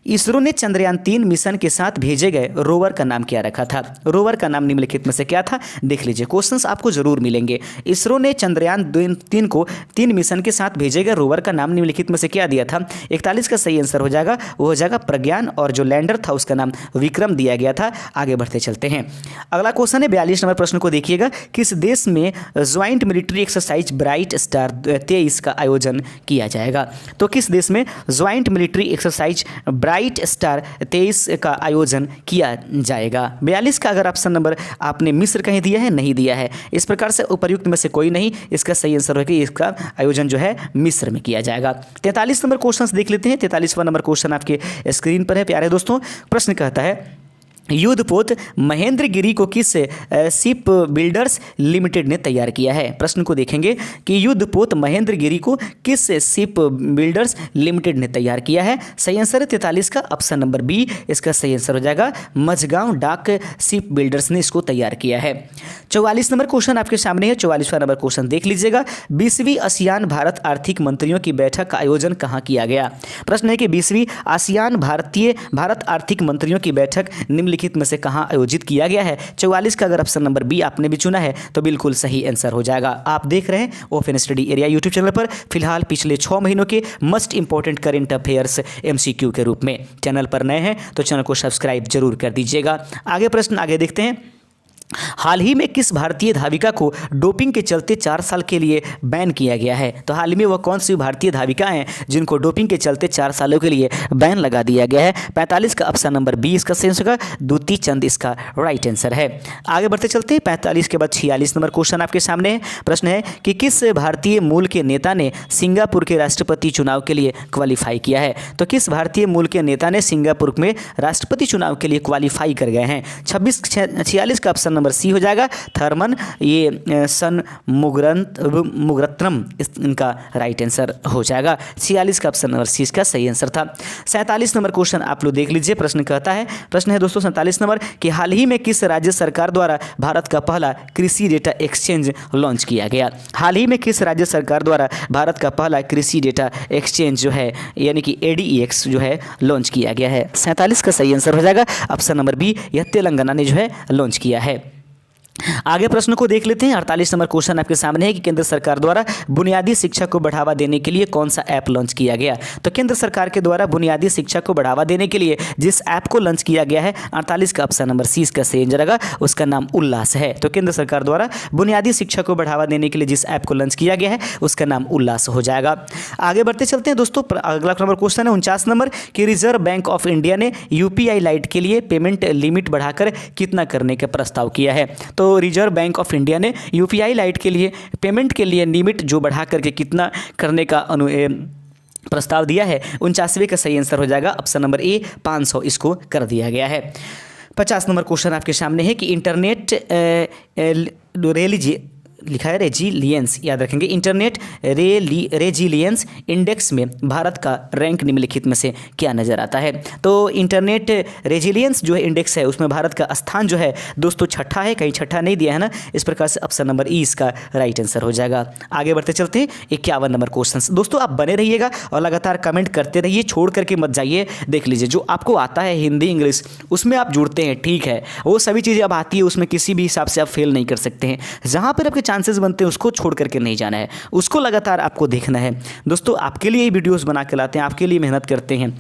इसरो ने चंद्रयान 3 मिशन के साथ भेजे गए रोवर का नाम क्या रखा था? रोवर का नाम निम्नलिखित में से क्या था? देख लीजिए, क्वेश्चंस आपको जरूर मिलेंगे। इसरो ने चंद्रयान 3 को 3 मिशन के साथ भेजे गए रोवर का नाम निम्नलिखित में से क्या दिया था? 41 का सही आंसर हो जाएगा, वो हो जाएगा प्रज्ञान, और जो लैंडर था उसका नाम विक्रम दिया गया था। आगे बढ़ते चलते हैं, अगला क्वेश्चन है 42 नंबर प्रश्न को देखिएगा, किस देश में joint military exercise bright star 23 का आयोजन किया जाएगा? तो किस देश में joint military exercise bright star 23 का आयोजन किया जाएगा? 42 का अगर ऑप्शन नंबर आपने मिस्र कहीं दिया है, नहीं दिया है, इस प्रकार से उपर्युक्त में से कोई नहीं, इसका सही आंसर होगा इसका आयोजन जो है मिस्र में किया जाएगा। 43 नंबर क्वेश्चन देख लेते हैं। 43वां नंबर क्वेश्चन आपके स्क्रीन पर है प्यारे दोस्तों। प्रश्न कहता है, युद्धपोत महेंद्रगिरी को किस शिप बिल्डर्स लिमिटेड ने तैयार किया है? प्रश्न को देखेंगे कि युद्धपोत महेंद्रगिरी को किस शिप बिल्डर्स लिमिटेड ने तैयार किया है? सही आंसर है 43 का ऑप्शन नंबर बी, इसका सही आंसर हो जाएगा मझगांव डाक शिप बिल्डर्स ने इसको तैयार किया है। 44 नंबर क्वेश्चन आपके सामने है। 44वां नंबर क्वेश्चन देख लीजिएगा, 20वीं आसियान भारत आर्थिक मंत्रियों की बैठक का आयोजन कहाँ किया गया? प्रश्न है कि 20वीं आसियान भारत आर्थिक मंत्रियों की बैठक निम्नलिखित में से कहां आयोजित किया गया है? 44 का अगर ऑप्शन नंबर बी आपने भी चुना है तो बिल्कुल सही आंसर हो जाएगा। आप देख रहे हैं open study area YouTube channel पर फिलहाल पिछले 6 महीनों के must important current affairs MCQ के रूप में। चैनल पर नए हैं तो चैनल को सब्सक्राइब जरूर कर दीजिएगा। आगे प्रश्न आगे देखते हैं, हाल ही में किस भारतीय धाविका को डोपिंग के चलते 4 साल के लिए बैन किया गया है? तो हाल ही में वह कौन सी भारतीय धाविका हैं जिनको डोपिंग के चलते 4 सालों के लिए बैन लगा दिया गया है? 45 का ऑप्शन नंबर बी इसका सही होगा, द्युति चंद इसका राइट आंसर है। आगे बढ़ते चलते हैं, 45 के बाद 46 नंबर क्वेश्चन आपके सामने है। प्रश्न है कि किस भारतीय मूल के नेता ने सिंगापुर के राष्ट्रपति चुनाव के लिए क्वालिफाई किया है? तो किस भारतीय मूल के नेता ने सिंगापुर में राष्ट्रपति चुनाव के लिए क्वालिफाई कर गए हैं? 46 का ऑप्शन नंबर सी हो जाएगा थर्मन, ये सन मुगरत्नम इनका राइट आंसर हो जाएगा। 46 का ऑप्शन नंबर सी इसका सही आंसर था। 47 नंबर क्वेश्चन आप लोग देख लीजिए। प्रश्न कहता है, प्रश्न है दोस्तों 47 नंबर कि हाल ही में किस राज्य सरकार द्वारा भारत का पहला कृषि डेटा एक्सचेंज लॉन्च किया गया? हाल ही में किस राज्य सरकार द्वारा भारत का पहला कृषि डेटा एक्सचेंज जो है यानी कि ADEX जो है लॉन्च किया गया है? 47 का सही आंसर हो जाएगा ऑप्शन नंबर बी, यह तेलंगाना ने जो है लॉन्च किया है। आगे प्रश्न को देख लेते हैं। 48 नंबर क्वेश्चन आपके सामने है कि केंद्र सरकार द्वारा बुनियादी शिक्षा को बढ़ावा देने के लिए कौन सा ऐप लॉन्च किया गया? तो केंद्र सरकार के द्वारा बुनियादी शिक्षा को बढ़ावा देने के लिए जिस ऐप को लॉन्च किया गया है 48 का ऑप्शन नंबर सी इसका सही आंसर रहेगा, उसका नाम उल्लास है। तो केंद्र सरकार द्वारा बुनियादी शिक्षा को बढ़ावा देने के लिए जिस ऐप को लॉन्च किया गया है उसका नाम उल्लास हो जाएगा। आगे बढ़ते चलते हैं दोस्तों, अगला नंबर क्वेश्चन है 49 नंबर कि रिजर्व बैंक ऑफ इंडिया ने UPI लाइट के लिए पेमेंट लिमिट बढ़ाकर कितना करने का प्रस्ताव किया है? तो रिजर्व बैंक ऑफ इंडिया ने UPI लाइट के लिए पेमेंट के लिए लिमिट जो बढ़ा करके कितना करने का प्रस्ताव दिया है? 49वें का सही आंसर हो जाएगा ऑप्शन नंबर ए 500 इसको कर दिया गया है। 50 नंबर क्वेश्चन आपके सामने है कि इंटरनेट लिखा है रेजिलियंस, याद रखेंगे। इंटरनेट रेजिलियंस इंडेक्स में भारत का रैंक निम्नलिखित में से क्या नज़र आता है? तो इंटरनेट रेजिलियंस जो है इंडेक्स है उसमें भारत का स्थान जो है दोस्तों छठा है, कहीं छठा नहीं दिया है ना, इस प्रकार से ऑप्शन नंबर ई इसका राइट आंसर हो जाएगा। आगे बढ़ते चलते हैं 51 नंबर क्वेश्चन। दोस्तों आप बने रहिएगा और लगातार कमेंट करते रहिए, छोड़ करके मत जाइए। देख लीजिए जो आपको आता है हिंदी इंग्लिश उसमें आप जुड़ते हैं, ठीक है, वो सभी चीज़ें अब आती है, उसमें किसी भी हिसाब से आप फेल नहीं कर सकते हैं। जहाँ पर आपके चांसेस बनते हैं उसको छोड़ करके नहीं जाना है, उसको लगातार आपको देखना है। दोस्तों आपके लिए वीडियोस बना के लाते हैं, आपके लिए मेहनत करते हैं।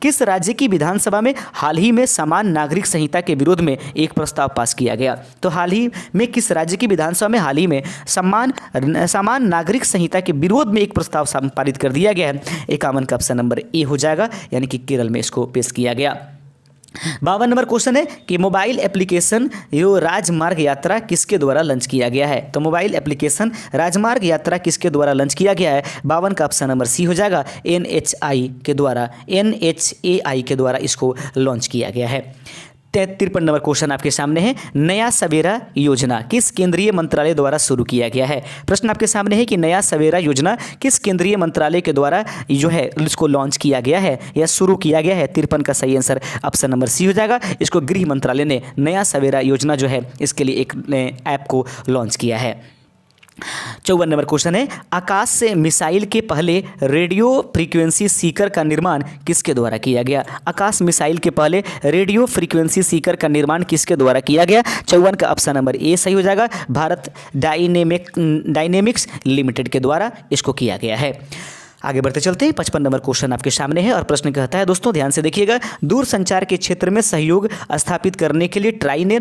किस राज्य की विधानसभा में हाल ही में समान नागरिक संहिता के विरोध में एक प्रस्ताव पास किया गया? तो हाल ही में किस राज्य की विधानसभा में हाल ही में समान नागरिक संहिता के विरोध में एक प्रस्ताव पारित कर दिया गया है? 51 का ऑप्शन नंबर ए हो जाएगा, यानी कि केरल में इसको पेश किया गया। 52 नंबर क्वेश्चन है कि मोबाइल एप्लीकेशन यो राजमार्ग यात्रा किसके द्वारा लॉन्च किया गया है? तो मोबाइल एप्लीकेशन राजमार्ग यात्रा किसके द्वारा लॉन्च किया गया है? 52 का ऑप्शन नंबर सी हो जाएगा, NHAI के द्वारा इसको लॉन्च किया गया है। 53 नंबर क्वेश्चन आपके सामने है, नया सवेरा योजना किस केंद्रीय मंत्रालय द्वारा शुरू किया गया है? प्रश्न आपके सामने है कि नया सवेरा योजना किस केंद्रीय मंत्रालय के द्वारा जो है इसको लॉन्च किया गया है या शुरू किया गया है? 53 का सही आंसर ऑप्शन नंबर सी हो जाएगा। इसको गृह मंत्रालय ने नया सवेरा योजना जो है इसके लिए एक ऐप को लॉन्च किया है। 54 नंबर क्वेश्चन है, आकाश से मिसाइल के पहले रेडियो फ्रीक्वेंसी सीकर का निर्माण किसके द्वारा किया गया? आकाश मिसाइल के पहले रेडियो फ्रीक्वेंसी सीकर का निर्माण किसके द्वारा किया गया? 54 का ऑप्शन नंबर ए सही हो जाएगा, भारत डायनेमिक्स लिमिटेड के द्वारा इसको किया गया है। आगे बढ़ते चलते हैं 55 नंबर क्वेश्चन आपके सामने है और प्रश्न कहता है, दोस्तों ध्यान से देखिएगा, दूर संचार के क्षेत्र में सहयोग स्थापित करने के लिए ट्राई ने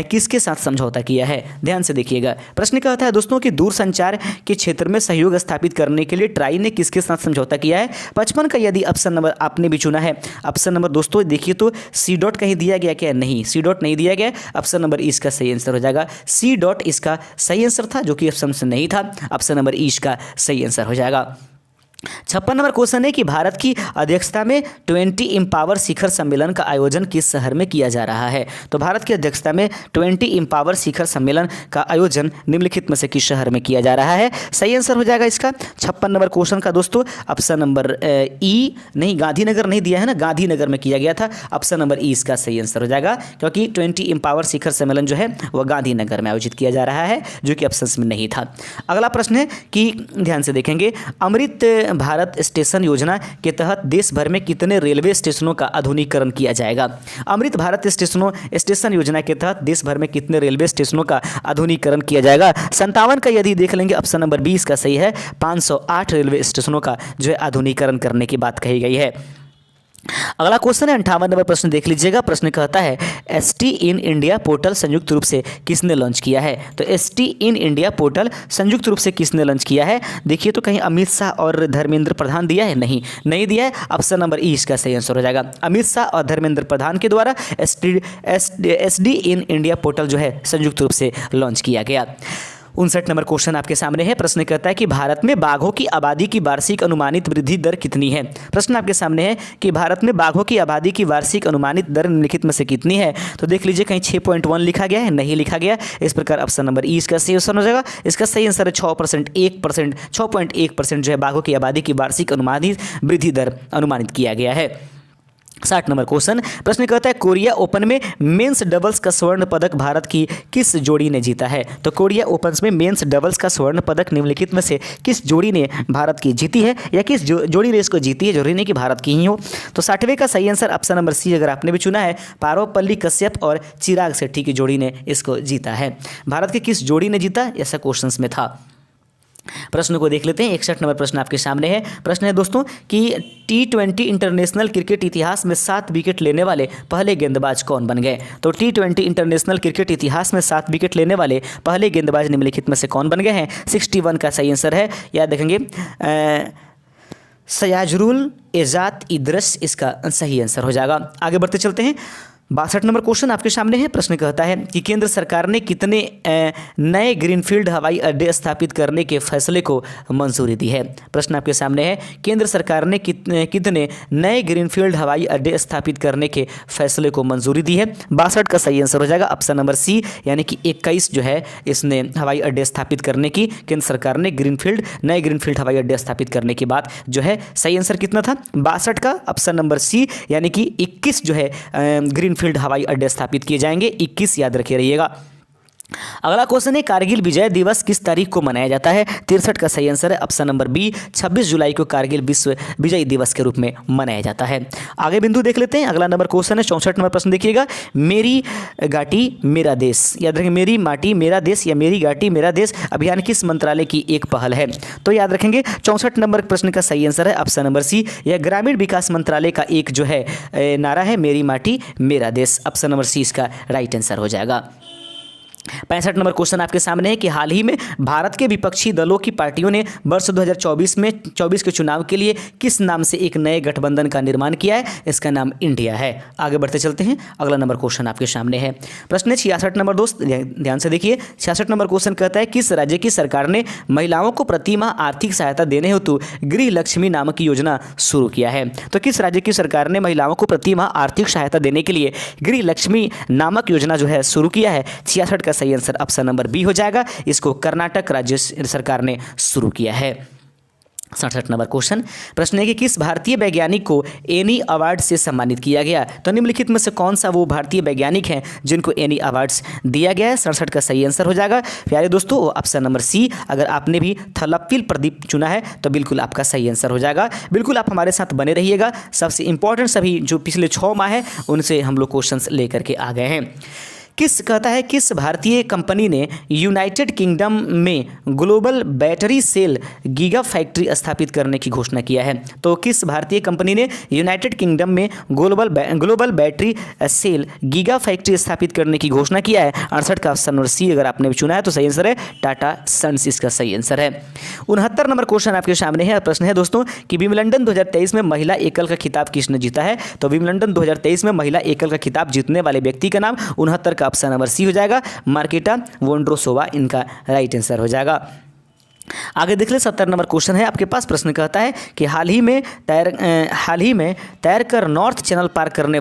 किसके साथ समझौता किया है? ध्यान से देखिएगा, प्रश्न कहता है दोस्तों कि दूर संचार के क्षेत्र में सहयोग स्थापित करने के लिए ट्राई ने किसके साथ समझौता किया है? 55 का यदि ऑप्शन नंबर आपने भी चुना है, ऑप्शन नंबर दोस्तों देखिए तो सी डॉट कहीं दिया गया क्या? नहीं, सी डॉट नहीं दिया गया, ऑप्शन नंबर ई इसका सही आंसर हो जाएगा। सी डॉट इसका सही आंसर था जो कि ऑप्शन से नहीं था, ऑप्शन नंबर ई इसका सही आंसर हो जाएगा। 56 नंबर क्वेश्चन है कि भारत की अध्यक्षता में 20 एम्पावर शिखर सम्मेलन का आयोजन किस शहर में किया जा रहा है? तो भारत की अध्यक्षता में 20 एम्पावर शिखर सम्मेलन का आयोजन निम्नलिखित में से किस शहर में किया जा रहा है? सही आंसर हो जाएगा इसका 56 नंबर क्वेश्चन का दोस्तों ऑप्शन नंबर ई, नहीं गांधीनगर नहीं दिया है ना, गांधीनगर में किया गया था, ऑप्शन नंबर ई इसका सही आंसर हो जाएगा, क्योंकि 20 एम्पावर शिखर सम्मेलन जो है वह गांधीनगर में आयोजित किया जा रहा है जो कि ऑप्शन में नहीं था। अगला प्रश्न है कि ध्यान से देखेंगे, अमृत भारत स्टेशन योजना के तहत देश भर में कितने रेलवे स्टेशनों का आधुनिकीकरण किया जाएगा? अमृत भारत स्टेशन योजना के तहत देश भर में कितने रेलवे स्टेशनों का आधुनिकीकरण किया जाएगा? 57 का यदि देख लेंगे ऑप्शन नंबर 20 का सही है, 508 रेलवे स्टेशनों का जो है आधुनिकीकरण करने की बात कही गई है। अगला क्वेश्चन है 58 नंबर प्रश्न देख लीजिएगा, प्रश्न कहता है ST इन इंडिया पोर्टल संयुक्त रूप से किसने लॉन्च किया है? तो ST इन इंडिया पोर्टल संयुक्त रूप से किसने लॉन्च किया है? देखिए तो कहीं अमित शाह और धर्मेंद्र प्रधान दिया है? नहीं दिया है, ऑप्शन नंबर ई इसका सही आंसर हो जाएगा, अमित शाह और धर्मेंद्र प्रधान के द्वारा SD इन इंडिया पोर्टल जो है संयुक्त रूप से लॉन्च किया गया। 59 नंबर क्वेश्चन आपके सामने है, प्रश्न कहता है कि भारत में बाघों की आबादी की वार्षिक अनुमानित वृद्धि दर कितनी है? प्रश्न आपके सामने है कि भारत में बाघों की आबादी की वार्षिक अनुमानित दर निम्नलिखित में से कितनी है? तो देख लीजिए कहीं 6.1 लिखा गया है, नहीं लिखा गया, इस प्रकार ऑप्शन नंबर ई इसका सही आंसर हो जाएगा। इसका सही आंसर है 6%, 6.1% जो है बाघों की आबादी की वार्षिक अनुमानित वृद्धि दर अनुमानित किया गया है। 60 नंबर क्वेश्चन, प्रश्न कहता है कोरिया ओपन में मेंस डबल्स का स्वर्ण पदक भारत की किस जोड़ी ने जीता है? तो कोरिया ओपन में मेंस डबल्स का स्वर्ण पदक निम्नलिखित में से किस जोड़ी ने भारत की जीती है या किस जोड़ी ने इसको जीती है? जरूरी नहीं कि भारत की ही हो। तो 60वें का सही आंसर ऑप्शन नंबर सी अगर आपने भी चुना है, पारुपल्ली कश्यप और चिराग शेट्टी की जोड़ी ने इसको जीता है। भारत की किस जोड़ी ने जीता ऐसा क्वेश्चन में था। प्रश्न को देख लेते हैं, 61 नंबर प्रश्न आपके सामने है। प्रश्न है दोस्तों कि T20 इंटरनेशनल क्रिकेट इतिहास में 7 विकेट लेने वाले पहले गेंदबाज कौन बन गए? तो T20 इंटरनेशनल क्रिकेट इतिहास में 7 विकेट लेने वाले पहले गेंदबाज निम्नलिखित में से कौन बन गए हैं? 61 का सही आंसर है, याद रखेंगे सयाजुल एजाज इद्रिस इसका सही आंसर हो जाएगा। आगे बढ़ते चलते हैं, 62 नंबर क्वेश्चन आपके सामने है। प्रश्न कहता है कि केंद्र सरकार ने कितने नए ग्रीनफील्ड हवाई अड्डे स्थापित करने के फैसले को मंजूरी दी है। प्रश्न आपके सामने है, केंद्र सरकार ने कितने नए ग्रीनफील्ड हवाई अड्डे स्थापित करने के फैसले को मंजूरी दी है। 62 का सही आंसर हो जाएगा ऑप्शन नंबर सी, यानी कि 21 जो है इसने हवाई अड्डे स्थापित करने की केंद्र सरकार ने नए ग्रीनफील्ड हवाई अड्डे स्थापित करने के बाद जो है सही आंसर कितना था 62 का ऑप्शन नंबर सी, यानी कि 21 जो है ग्रीनफील्ड हवाई अड्डे स्थापित किए जाएंगे। 21 याद रखे रहिएगा। अगला क्वेश्चन है, कारगिल विजय दिवस किस तारीख को मनाया जाता है। 63 का सही आंसर है ऑप्शन नंबर बी, 26 जुलाई को कारगिल विश्व विजय दिवस के रूप में मनाया जाता है। आगे बिंदु देख लेते हैं। अगला नंबर क्वेश्चन है 64 नंबर प्रश्न देखिएगा, मेरी घाटी मेरा देश, याद रखें मेरी माटी मेरा देश या मेरी घाटी मेरा देश अभियान किस मंत्रालय की एक पहल है। तो याद रखेंगे 64 नंबर प्रश्न का सही आंसर है ऑप्शन नंबर सी, यह ग्रामीण विकास मंत्रालय का एक जो है नारा है, मेरी माटी मेरा देश। ऑप्शन नंबर सी इसका राइट आंसर हो जाएगा। 65 नंबर क्वेश्चन आपके सामने है कि हाल ही में भारत के विपक्षी दलों की पार्टियों ने वर्ष 2024 के चुनाव के लिए किस नाम से एक नए गठबंधन का निर्माण किया है। इसका नाम इंडिया है। आगे बढ़ते चलते हैं। अगला नंबर क्वेश्चन आपके सामने है। प्रश्न है 66 नंबर, दोस्त ध्यान से देखिए। 66 नंबर क्वेश्चन कहता है, किस राज्य की सरकार ने महिलाओं को प्रति माह आर्थिक सहायता देने हेतु गृह लक्ष्मी नामक योजना शुरू किया है। तो किस राज्य की सरकार ने महिलाओं को प्रति माह आर्थिक सहायता देने के लिए गृह लक्ष्मी नामक योजना जो है शुरू किया है। 66 का सही आंसर ऑप्शन नंबर बी हो जाएगा। इसको कर्नाटक राज्य सरकार ने शुरू किया है। 67 नंबर क्वेश्चन, प्रश्न है कि किस भारतीय वैज्ञानिक को एनी अवार्ड से सम्मानित किया गया। तो निम्नलिखित में से कौन सा वो भारतीय वैज्ञानिक हैं जिनको एनी अवार्ड्स दिया गया है। 67 का सही आंसर हो जाएगा प्यारे दोस्तों ऑप्शन नंबर सी। अगर आपने भी थलप्पिल प्रदीप चुना है तो बिल्कुल आपका सही आंसर हो जाएगा। बिल्कुल आप हमारे साथ बने रहिएगा। सबसे इंपॉर्टेंट सभी जो पिछले 6 माह है उनसे हम लोग क्वेश्चन लेकर के आ गए हैं। किस भारतीय कंपनी ने यूनाइटेड किंगडम में global battery cell giga factory स्थापित करने की घोषणा किया है। तो किस भारतीय कंपनी ने यूनाइटेड किंगडम में global battery cell giga factory स्थापित करने की घोषणा किया है। 68 का ऑप्शन नंबर सी अगर आपने चुना है तो सही आंसर है टाटा सन्स, इसका सही आंसर है। 69 नंबर क्वेश्चन आपके सामने है। प्रश्न है दोस्तों कि विंबलडन 2023 में महिला एकल का खिताब किसने जीता है। तो विंबलडन 2023 में महिला एकल का खिताब जीतने वाले व्यक्ति का नाम 69 ऑप्शन नंबर सी हो जाएगा मार्केटा वोंड्रोसोवा, इनका राइट आंसर हो जाएगा। आगे देख ले 70 नंबर क्वेश्चन है आपके पास। प्रश्न कहता है कि हाल ही में तैरकर नॉर्थ चैनल पार करने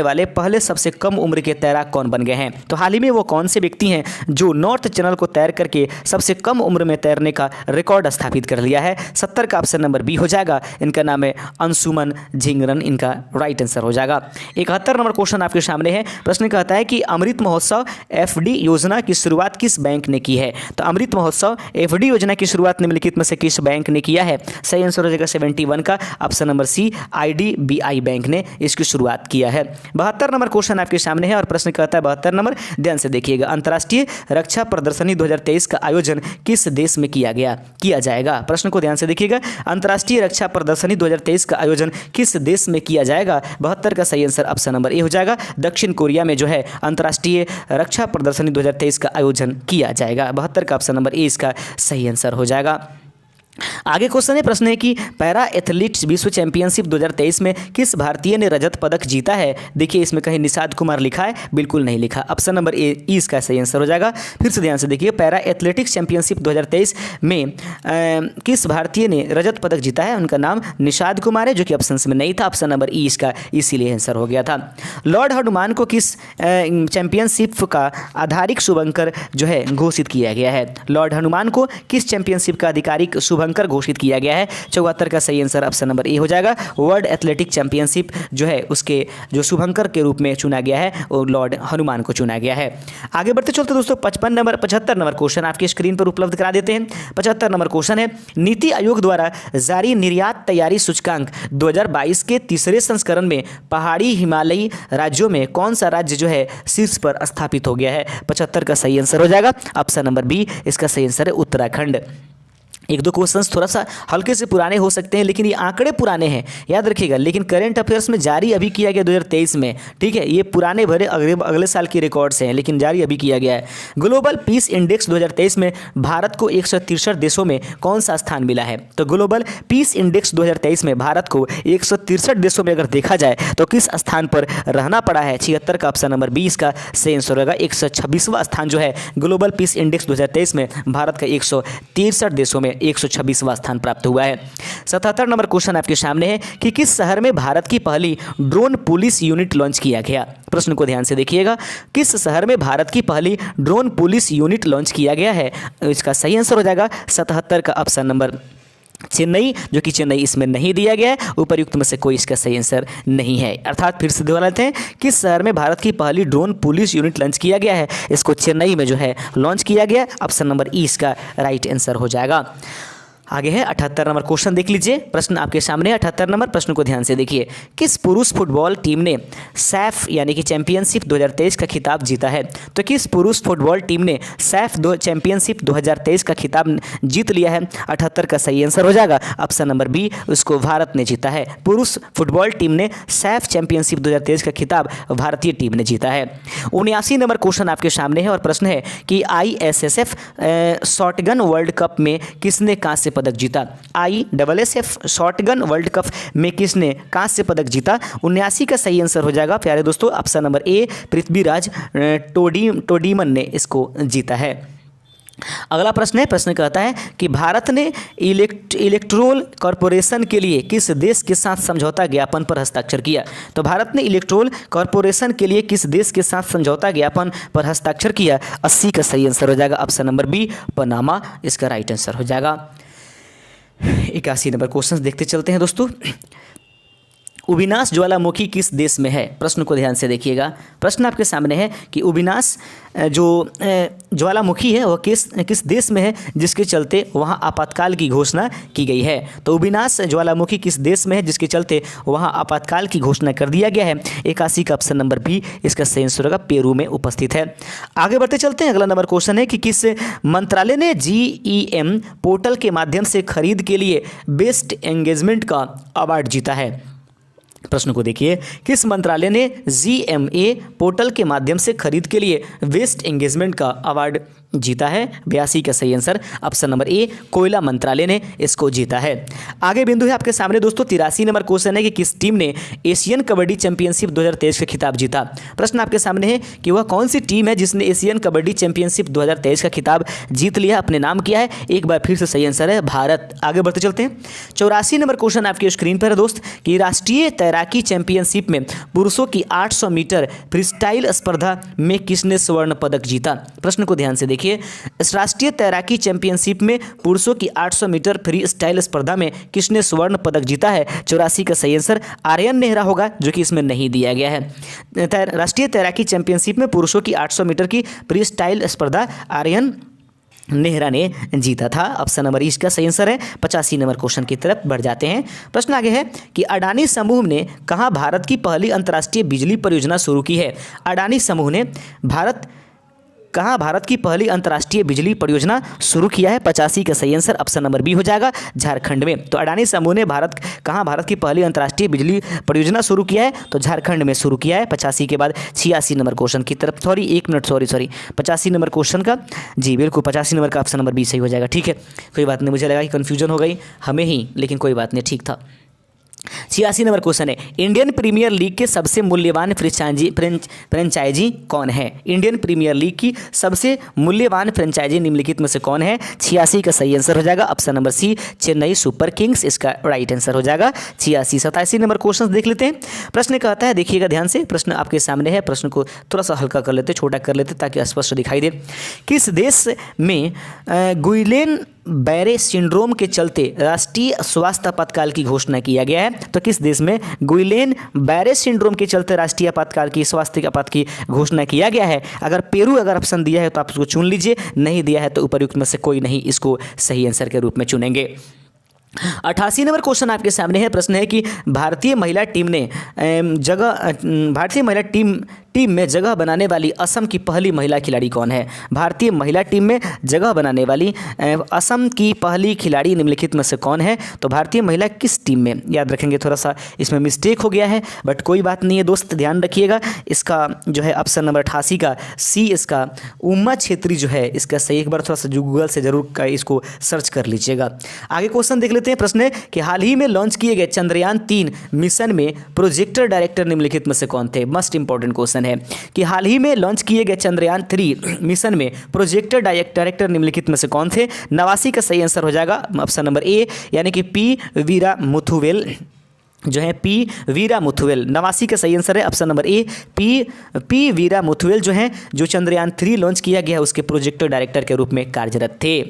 वाले पहले सबसे कम उम्र के तैराक कौन बन गए हैं। तो हाल ही में वो कौन से व्यक्ति हैं जो नॉर्थ चैनल को तैर करके सबसे कम उम्र में तैरने का रिकॉर्ड स्थापित कर लिया है। 70 का ऑप्शन नंबर बी हो जाएगा। इनका नाम है अंशुमन झिंगरन, इनका राइट आंसर हो जाएगा। 71 नंबर क्वेश्चन आपके सामने है। प्रश्न कहता है कि अमृत महोत्सव FD योजना की शुरुआत किस बैंक ने की है। तो अमृत महोत्सव FD योजना की शुरुआत निम्नलिखित में से किस बैंक ने किया है। सही आंसर हो जाएगा 71 का option number C, IDBI bank ने इसकी शुरुआत किया है। 72 नंबर क्वेश्चन आपके सामने है और प्रश्न कहता है 72 नंबर, ध्यान से देखिएगा, अंतर्राष्ट्रीय रक्षा प्रदर्शनी 2023 का आयोजन किस देश में किया जाएगा। प्रश्न को ध्यान से देखिएगा, अंतर्राष्ट्रीय रक्षा प्रदर्शनी 2023 का आयोजन किस देश में किया जाएगा। 72 का सही आंसर ऑप्शन नंबर ए हो जाएगा। दक्षिण कोरिया में जो है अंतर्राष्ट्रीय रक्षा प्रदर्शनी 2023 का आयोजन किया जाएगा। 72 का ऑप्शन नंबर ए इसका सही आंसर हो जाएगा। आगे क्वेश्चन है। प्रश्न है कि पैरा एथलीट्स विश्व चैंपियनशिप 2023 में किस भारतीय ने रजत पदक जीता है। देखिए इसमें कहीं निषाद कुमार लिखा है, बिल्कुल नहीं लिखा। ऑप्शन नंबर ए इसका सही आंसर हो जाएगा। फिर से ध्यान से देखिए, पैरा एथलेटिक्स चैंपियनशिप 2023 में किस भारतीय ने रजत पदक जीता है। उनका नाम निषाद कुमार है, जो कि ऑप्शन में नहीं था। ऑप्शन नंबर ई इसका इसीलिए आंसर हो गया था। लॉर्ड हनुमान को किस चैंपियनशिप का आधारिक शुभंकर जो है घोषित किया गया है। लॉर्ड हनुमान को किस चैंपियनशिप का आधिकारिक शुभंकर घोषित किया गया है। 74 का सही आंसर ऑप्शन नंबर ए हो जाएगा। वर्ल्ड एथलेटिक चैंपियनशिप जो है उसके जो शुभंकर के रूप में चुना गया है और लॉर्ड हनुमान को चुना गया है। आगे बढ़ते चलते दोस्तों 75 नंबर क्वेश्चन आपकी स्क्रीन पर उपलब्ध करा देते हैं। 75 नंबर क्वेश्चन है, नीति आयोग द्वारा जारी निर्यात तैयारी सूचकांक 2022 के तीसरे संस्करण में पहाड़ी हिमालयी राज्यों में कौन सा राज्य जो है शीर्ष पर स्थापित हो गया है। 75 का सही आंसर हो जाएगा ऑप्शन नंबर बी, इसका सही आंसर है उत्तराखंड। एक दो क्वेश्चंस थोड़ा सा हल्के से पुराने हो सकते हैं, लेकिन ये आंकड़े पुराने हैं, याद रखिएगा। लेकिन करंट अफेयर्स में जारी अभी किया गया 2023 में, ठीक है। ये पुराने भरे अगले साल की रिकॉर्ड्स हैं, लेकिन जारी अभी किया गया है। ग्लोबल पीस इंडेक्स 2023 में भारत को 163 देशों में कौन सा स्थान मिला है? तो ग्लोबल पीस इंडेक्स 2023 में भारत को 163 देशों में अगर देखा जाए तो किस स्थान पर रहना पड़ा है? 76 का ऑप्शन नंबर 20 का सही आंसर होगा। 126वां स्थान जो है ग्लोबल पीस इंडेक्स 2023 में भारत का 163 देशों में 126वां स्थान प्राप्त हुआ है। 77 नंबर क्वेश्चन आपके सामने है कि किस शहर में भारत की पहली ड्रोन पुलिस यूनिट लॉन्च किया गया? प्रश्न को ध्यान से देखिएगा, किस शहर में भारत की पहली ड्रोन पुलिस यूनिट लॉन्च किया गया है? इसका सही आंसर हो जाएगा 77 का ऑप्शन नंबर चेन्नई, जो कि चेन्नई इसमें नहीं दिया गया है। उपर्युक्त में से कोई इसका सही आंसर नहीं है। अर्थात फिर से दोहरा लेते हैं, किस शहर में भारत की पहली ड्रोन पुलिस यूनिट लॉन्च किया गया है? इसको चेन्नई में जो है लॉन्च किया गया। ऑप्शन नंबर ई इसका राइट आंसर हो जाएगा। आगे है 78 नंबर क्वेश्चन, देख लीजिए। प्रश्न आपके सामने 78 नंबर प्रश्न को ध्यान से देखिए। किस पुरुष फुटबॉल टीम ने सैफ यानी कि चैंपियनशिप 2023 का खिताब जीता है? तो किस पुरुष फुटबॉल टीम ने सैफ चैंपियनशिप 2023 का खिताब जीत लिया है? 78 का सही आंसर हो जाएगा ऑप्शन नंबर बी, उसको भारत ने जीता है। पुरुष फुटबॉल टीम ने सैफ चैंपियनशिप 2023 का खिताब भारतीय टीम ने जीता है। 79 नंबर क्वेश्चन आपके सामने है और प्रश्न है कि ISSF शॉटगन वर्ल्ड कप में किसने कांस्य पदक जीता? ISSF शॉटगन वर्ल्ड कप में किसने कांस्य पदक जीता? 79 का सही आंसर हो जाएगा प्यारे दोस्तों ऑप्शन नंबर ए, पृथ्वीराज टोडीमन ने इसको जीता है। अगला प्रश्न है, प्रश्न कहता है कि भारत ने इलेक्ट्रोल कॉरपोरेशन के लिए किस देश के साथ समझौता ज्ञापन पर हस्ताक्षर किया? तो भारत ने इलेक्ट्रोल कॉरपोरेशन के लिए किस देश के साथ समझौता ज्ञापन पर हस्ताक्षर किया? 80 का सही आंसर हो जाएगा ऑप्शन नंबर बी, पनामा इसका राइट आंसर हो जाएगा। 81 नंबर क्वेश्चन देखते चलते हैं दोस्तों। उबिनास ज्वालामुखी किस देश में है? प्रश्न को ध्यान से देखिएगा। प्रश्न आपके सामने है कि उबिनास जो ज्वालामुखी है वह किस देश में है जिसके चलते वहां आपातकाल की घोषणा की गई है? तो उबिनास ज्वालामुखी किस देश में है जिसके चलते वहां आपातकाल की घोषणा कर दिया गया है? 81 का ऑप्शन नंबर बी इसका सही आंसर होगा, पेरू में उपस्थित है। आगे बढ़ते चलते हैं। अगला नंबर क्वेश्चन है कि किस मंत्रालय ने GEM पोर्टल के माध्यम से खरीद के लिए बेस्ट एंगेजमेंट का अवार्ड जीता है? प्रश्न को देखिए, किस मंत्रालय ने GMA पोर्टल के माध्यम से खरीद के लिए बेस्ट एंगेजमेंट का अवार्ड जीता है? 82 का सही आंसर ऑप्शन नंबर ए, कोयला मंत्रालय ने इसको जीता है। आगे बिंदु है आपके सामने दोस्तों 83 नंबर क्वेश्चन है कि किस टीम ने एशियन कबड्डी चैंपियनशिप 2023 का खिताब जीता? प्रश्न आपके सामने है कि वह कौन सी टीम है जिसने एशियन कबड्डी चैंपियनशिप 2023 का खिताब जीत लिया, अपने नाम किया है? एक बार फिर से सही आंसर है भारत। आगे बढ़ते चलते हैं। 84 नंबर क्वेश्चन आपके स्क्रीन पर है दोस्त कि राष्ट्रीय तैराकी चैंपियनशिप में पुरुषों की 800 मीटर फ्रीस्टाइल स्पर्धा में किसने स्वर्ण पदक जीता? प्रश्न को ध्यान से देखिए। इस राष्ट्रीय तैराकी चैंपियनशिप में पुरुषों की 800 मीटर फ्री स्टाइल स्पर्धा में किसने स्वर्ण पदक जीता है? 84 का सही आंसर आर्यन नेहरा होगा, जो कि इसमें नहीं दिया गया है। राष्ट्रीय तैराकी चैंपियनशिप में पुरुषों की 800 मीटर की फ्री स्टाइल स्पर्धा आर्यन नेहरा ने जीता था। ऑप्शन नंबर इसका सही आंसर है। 85 नंबर क्वेश्चन की तरफ बढ़ जाते हैं। प्रश्न आगे है कि अडानी समूह ने कहाँ भारत की पहली अंतर्राष्ट्रीय बिजली परियोजना शुरू की है? अडानी समूह ने कहाँ भारत की पहली अंतर्राष्ट्रीय बिजली परियोजना शुरू किया है? 85 का सही आंसर ऑप्शन नंबर बी हो जाएगा, झारखंड में। तो अडानी समूह ने कहाँ भारत की पहली अंतर्राष्ट्रीय बिजली परियोजना शुरू किया है? तो झारखंड में शुरू किया है। 85 के बाद 86 नंबर क्वेश्चन की तरफ, एक मिनट 85 नंबर क्वेश्चन का, जी बिल्कुल 85 नंबर का ऑप्शन नंबर बी सही हो जाएगा। ठीक है, कोई बात नहीं, मुझे लगा कि कन्फ्यूजन हो गई हमें ही, लेकिन कोई बात नहीं, ठीक था। 86 नंबर क्वेश्चन है, इंडियन प्रीमियर लीग के सबसे मूल्यवान फ्रेंचाइजी कौन है? इंडियन प्रीमियर लीग की सबसे मूल्यवान फ्रेंचाइजी निम्नलिखित में से कौन है? 86 का सही आंसर हो जाएगा option number C, Chennai super kings इसका राइट आंसर हो जाएगा। 86 87 नंबर क्वेश्चन देख लेते हैं। प्रश्न कहता है, देखिएगा ध्यान से, प्रश्न आपके सामने है। प्रश्न को थोड़ा सा हल्का कर लेते, छोटा कर लेते ताकि स्पष्ट दिखाई दे। किस देश में गुइलेन बैरे सिंड्रोम के चलते राष्ट्रीय स्वास्थ्य आपातकाल की घोषणा किया गया है? तो किस देश में गुइलेन बैरे सिंड्रोम के चलते राष्ट्रीय आपातकाल की स्वास्थ्य आपात की घोषणा किया गया है? अगर पेरू अगर ऑप्शन दिया है तो आप उसको चुन लीजिए, नहीं दिया है तो उपयुक्त में से कोई नहीं इसको सही आंसर के रूप में चुनेंगे। 88 नंबर क्वेश्चन आपके सामने है। प्रश्न है कि भारतीय महिला टीम टीम में जगह बनाने वाली असम की पहली महिला खिलाड़ी कौन है? भारतीय महिला टीम में जगह बनाने वाली असम की पहली खिलाड़ी निम्नलिखित में से कौन है? तो भारतीय महिला किस टीम में, याद रखेंगे, थोड़ा सा इसमें मिस्टेक हो गया है बट कोई बात नहीं है दोस्त, ध्यान रखिएगा। इसका जो है ऑप्शन नंबर 88 का सी, इसका उमा छेत्री जो है इसका सही। एक बार थोड़ा सा जो गूगल से जरूर इसको सर्च कर लीजिएगा। आगे क्वेश्चन देख लेते हैं। प्रश्न है कि हाल ही में लॉन्च किए गए चंद्रयान 3 मिशन में प्रोजेक्टर डायरेक्टर निम्नलिखित में से कौन थे? मस्ट इंपॉर्टेंट क्वेश्चन है कि हाल ही में लॉन्च किए गए चंद्रयान 3 मिशन में प्रोजेक्टर डायरेक्टर निम्नलिखित में से कौन थे? 89 का सही आंसर हो जाएगा ऑप्शन नंबर ए, यानी कि पी वीरा मुथुवेल जो है, पी वीरा मुथुवेल। 89 का सही आंसर है ऑप्शन नंबर ए, पी वीरा मुथुवेल जो है, जो चंद्रयान 3 लॉन्च किया गया उसके प्रोजेक्टर डायरेक्टर के रूप में कार्यरत थे।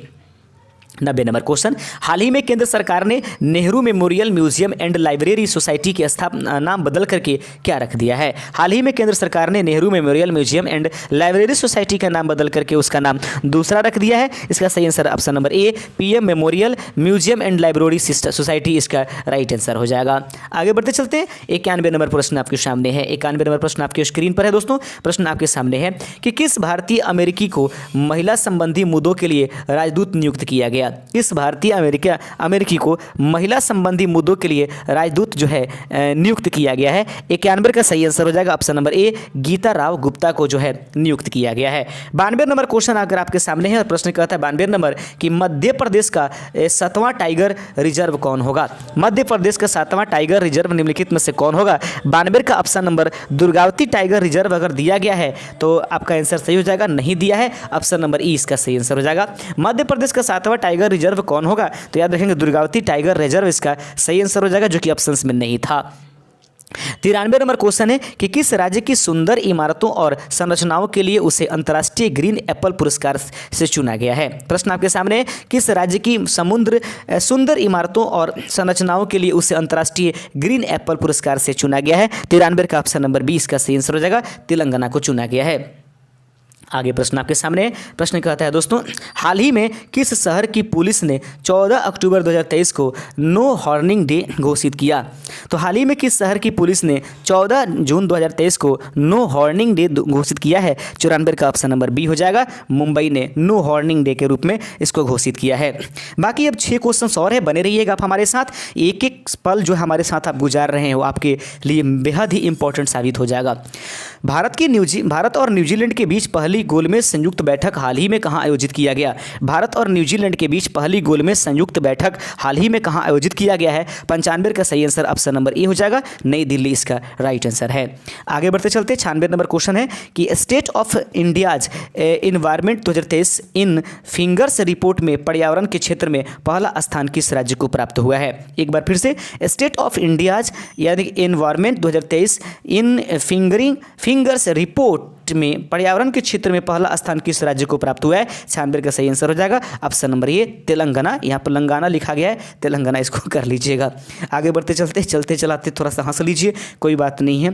90 नंबर क्वेश्चन, हाल ही में केंद्र सरकार ने Nehru memorial museum and library society की स्थापना नाम बदल करके क्या रख दिया है? हाल ही में केंद्र सरकार ने Nehru memorial museum and library society का नाम बदल करके उसका नाम दूसरा रख दिया है। इसका सही answer option number A, PM memorial museum and library society इसका राइट आंसर हो जाएगा। आगे बढ़ते चलते हैं। 91 नंबर प्रश्न आपके सामने है। 91 नंबर प्रश्न आपके स्क्रीन पर है दोस्तों। प्रश्न आपके सामने है कि किस भारतीय अमेरिकी को महिला संबंधी मुद्दों के लिए राजदूत नियुक्त किया गया? इस भारतीय अमेरिकी को महिला संबंधी मुद्दों के लिए राजदूत जो है नियुक्त किया गया है। 91 का सही आंसर हो जाएगा option number A, Geeta Rao Gupta को जो है नियुक्त किया गया है। 92 नंबर क्वेश्चन अगर आपके सामने है और प्रश्न कहता है 92 नंबर कि मध्य प्रदेश का 7वां टाइगर रिजर्व कौन होगा? मध्य प्रदेश का 7वां टाइगर रिजर्व निम्नलिखित में से कौन होगा? 92 का option number Durgavati tiger reserve अगर दिया गया है तो आपका आंसर सही हो जाएगा। नहीं दिया है ऑप्शन नंबर ई इसका सही आंसर हो जाएगा। मध्य प्रदेश का 7वां टाइगर रिजर्व कौन होगा? तो याद रखेंगे दुर्गावती टाइगर रिजर्व इसका सही आंसर हो जाएगा, जो कि ऑप्शंस में नहीं था। 93 नंबर क्वेश्चन है कि किस राज्य की सुंदर इमारतों और संरचनाओं के लिए उसे अंतर्राष्ट्रीय ग्रीन एप्पल पुरस्कार से चुना गया है? प्रश्न आपके सामने है, किस राज्य की सुंदर इमारतों और संरचनाओं के लिए उसे अंतर्राष्ट्रीय ग्रीन एप्पल पुरस्कार से चुना गया है? 93 का ऑप्शन नंबर 20 का सही आंसर हो जाएगा, तेलंगाना को चुना गया है। आगे प्रश्न आपके सामने है। प्रश्न कहता है दोस्तों, हाल ही में किस शहर की पुलिस ने 14 अक्टूबर 2023 को नो हॉर्निंग डे घोषित किया? तो हाल ही में किस शहर की पुलिस ने 14 जून 2023 को नो हॉर्निंग डे घोषित किया है? 94 का ऑप्शन नंबर बी हो जाएगा, मुंबई ने नो हॉर्निंग डे के रूप में इसको घोषित किया है। बाकी अब 6 क्वेश्चन और है, बने रहिएगा आप हमारे साथ। एक एक पल जो हमारे साथ आप गुजार रहे हैं वो आपके लिए बेहद ही इंपॉर्टेंट साबित हो जाएगा। भारत और न्यूजीलैंड के बीच पहली गोलमेज संयुक्त बैठक हाल ही में कहां आयोजित किया गया? भारत और न्यूजीलैंड के बीच पहली गोलमेज संयुक्त बैठक हाल ही में कहां आयोजित किया गया है? 95 का सही आंसर ऑप्शन नंबर ए हो जाएगा, नई दिल्ली इसका राइट आंसर है। आगे बढ़ते चलते 96 नंबर क्वेश्चन है कि state of India's environment 2023 in fingers report में पर्यावरण के क्षेत्र में पहला स्थान किस राज्य को प्राप्त हुआ है? एक बार फिर से, स्टेट ऑफ इंडियाज यानी एनवायरमेंट 2023 इन फिंगर्स रिपोर्ट में पर्यावरण के क्षेत्र में पहला स्थान किस राज्य को प्राप्त हुआ है? 96 का सही आंसर हो जाएगा ऑप्शन नंबर ए, तेलंगाना। यहाँ पर तेलंगाना लिखा गया है, तेलंगाना इसको कर लीजिएगा। आगे बढ़ते चलते चलाते थोड़ा सा हंस लीजिए, कोई बात नहीं है,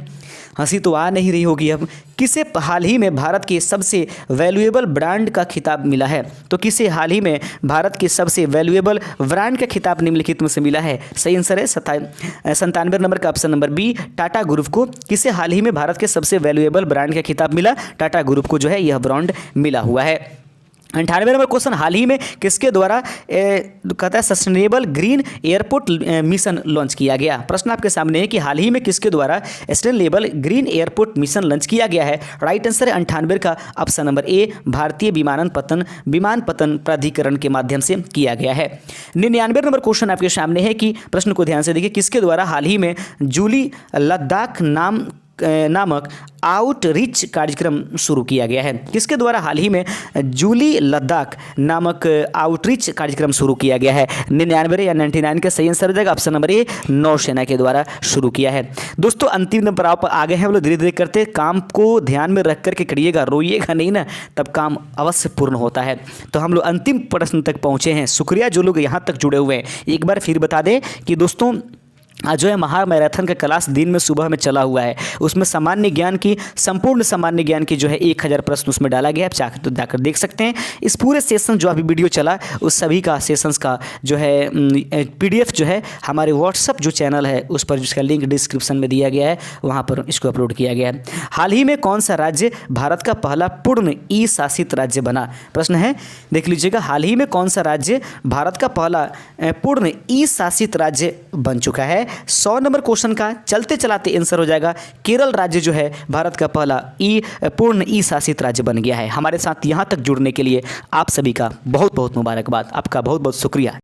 हंसी तो आ नहीं रही होगी अब। किसे हाल ही में भारत के सबसे वैल्यूएबल ब्रांड का खिताब मिला है? तो किसे हाल ही में भारत के सबसे वैल्यूएबल ब्रांड का खिताब निम्नलिखित में से मिला है? सही आंसर है 97 नंबर का option number B, Tata group को। किसे हाल ही में भारत के सबसे वैल्यूएबल ब्रांड का खिताब मिला? टाटा ग्रुप को जो है यह ब्रांड मिला हुआ है। 98 नंबर क्वेश्चन, हाल ही में किसके द्वारा कहता है sustainable green airport mission launch किया गया? प्रश्न आपके सामने है कि हाल ही में किसके द्वारा sustainable green airport mission launch किया गया है? राइट आंसर है 98 का ऑप्शन नंबर ए, भारतीय विमानपत्तन प्राधिकरण के माध्यम से किया गया है। 99 नंबर क्वेश्चन आपके सामने है कि प्रश्न को ध्यान से देखिए, किसके द्वारा हाल ही में जूली लद्दाख नामक आउटरीच कार्यक्रम शुरू किया गया है? किसके द्वारा हाल ही में जूली लद्दाख नामक आउटरीच कार्यक्रम शुरू किया गया है? 99 या 99 का सही आंसर हो जाएगा ऑप्शन नंबर ए, नौसेना के द्वारा शुरू किया है। दोस्तों अंतिम नंबर आप आगे हैं, हम लोग धीरे धीरे करते काम को ध्यान में रख करके करिएगा, रोइएगा नहीं ना, तब काम अवश्य पूर्ण होता है। तो हम लोग अंतिम प्रश्न तक पहुँचे हैं। शुक्रिया जो लोग यहाँ तक जुड़े हुए हैं। एक बार फिर बता दें कि दोस्तों जो है महामैराथन का क्लास दिन में सुबह में चला हुआ है। उसमें सामान्य ज्ञान की, संपूर्ण सामान्य ज्ञान की जो है 1000 प्रश्न उसमें डाला गया है। आप जाकर देख सकते हैं। इस पूरे सेशन जो अभी वीडियो चला उस सभी का सेशंस का जो है PDF जो है हमारे व्हाट्सअप जो चैनल है उस पर, जिसका लिंक डिस्क्रिप्शन में दिया गया है, वहाँ पर इसको अपलोड किया गया है। हाल ही में कौन सा राज्य भारत का पहला पूर्ण ई शासित राज्य बना? प्रश्न है, देख लीजिएगा। हाल ही में कौन सा राज्य भारत का पहला पूर्ण ई शासित राज्य बन चुका है? 100 नंबर क्वेश्चन का चलते चलाते आंसर हो जाएगा। केरल राज्य जो है भारत का पहला पूर्ण ई शासित राज्य बन गया है। हमारे साथ यहाँ तक जुड़ने के लिए आप सभी का बहुत बहुत मुबारकबाद। आपका बहुत बहुत शुक्रिया।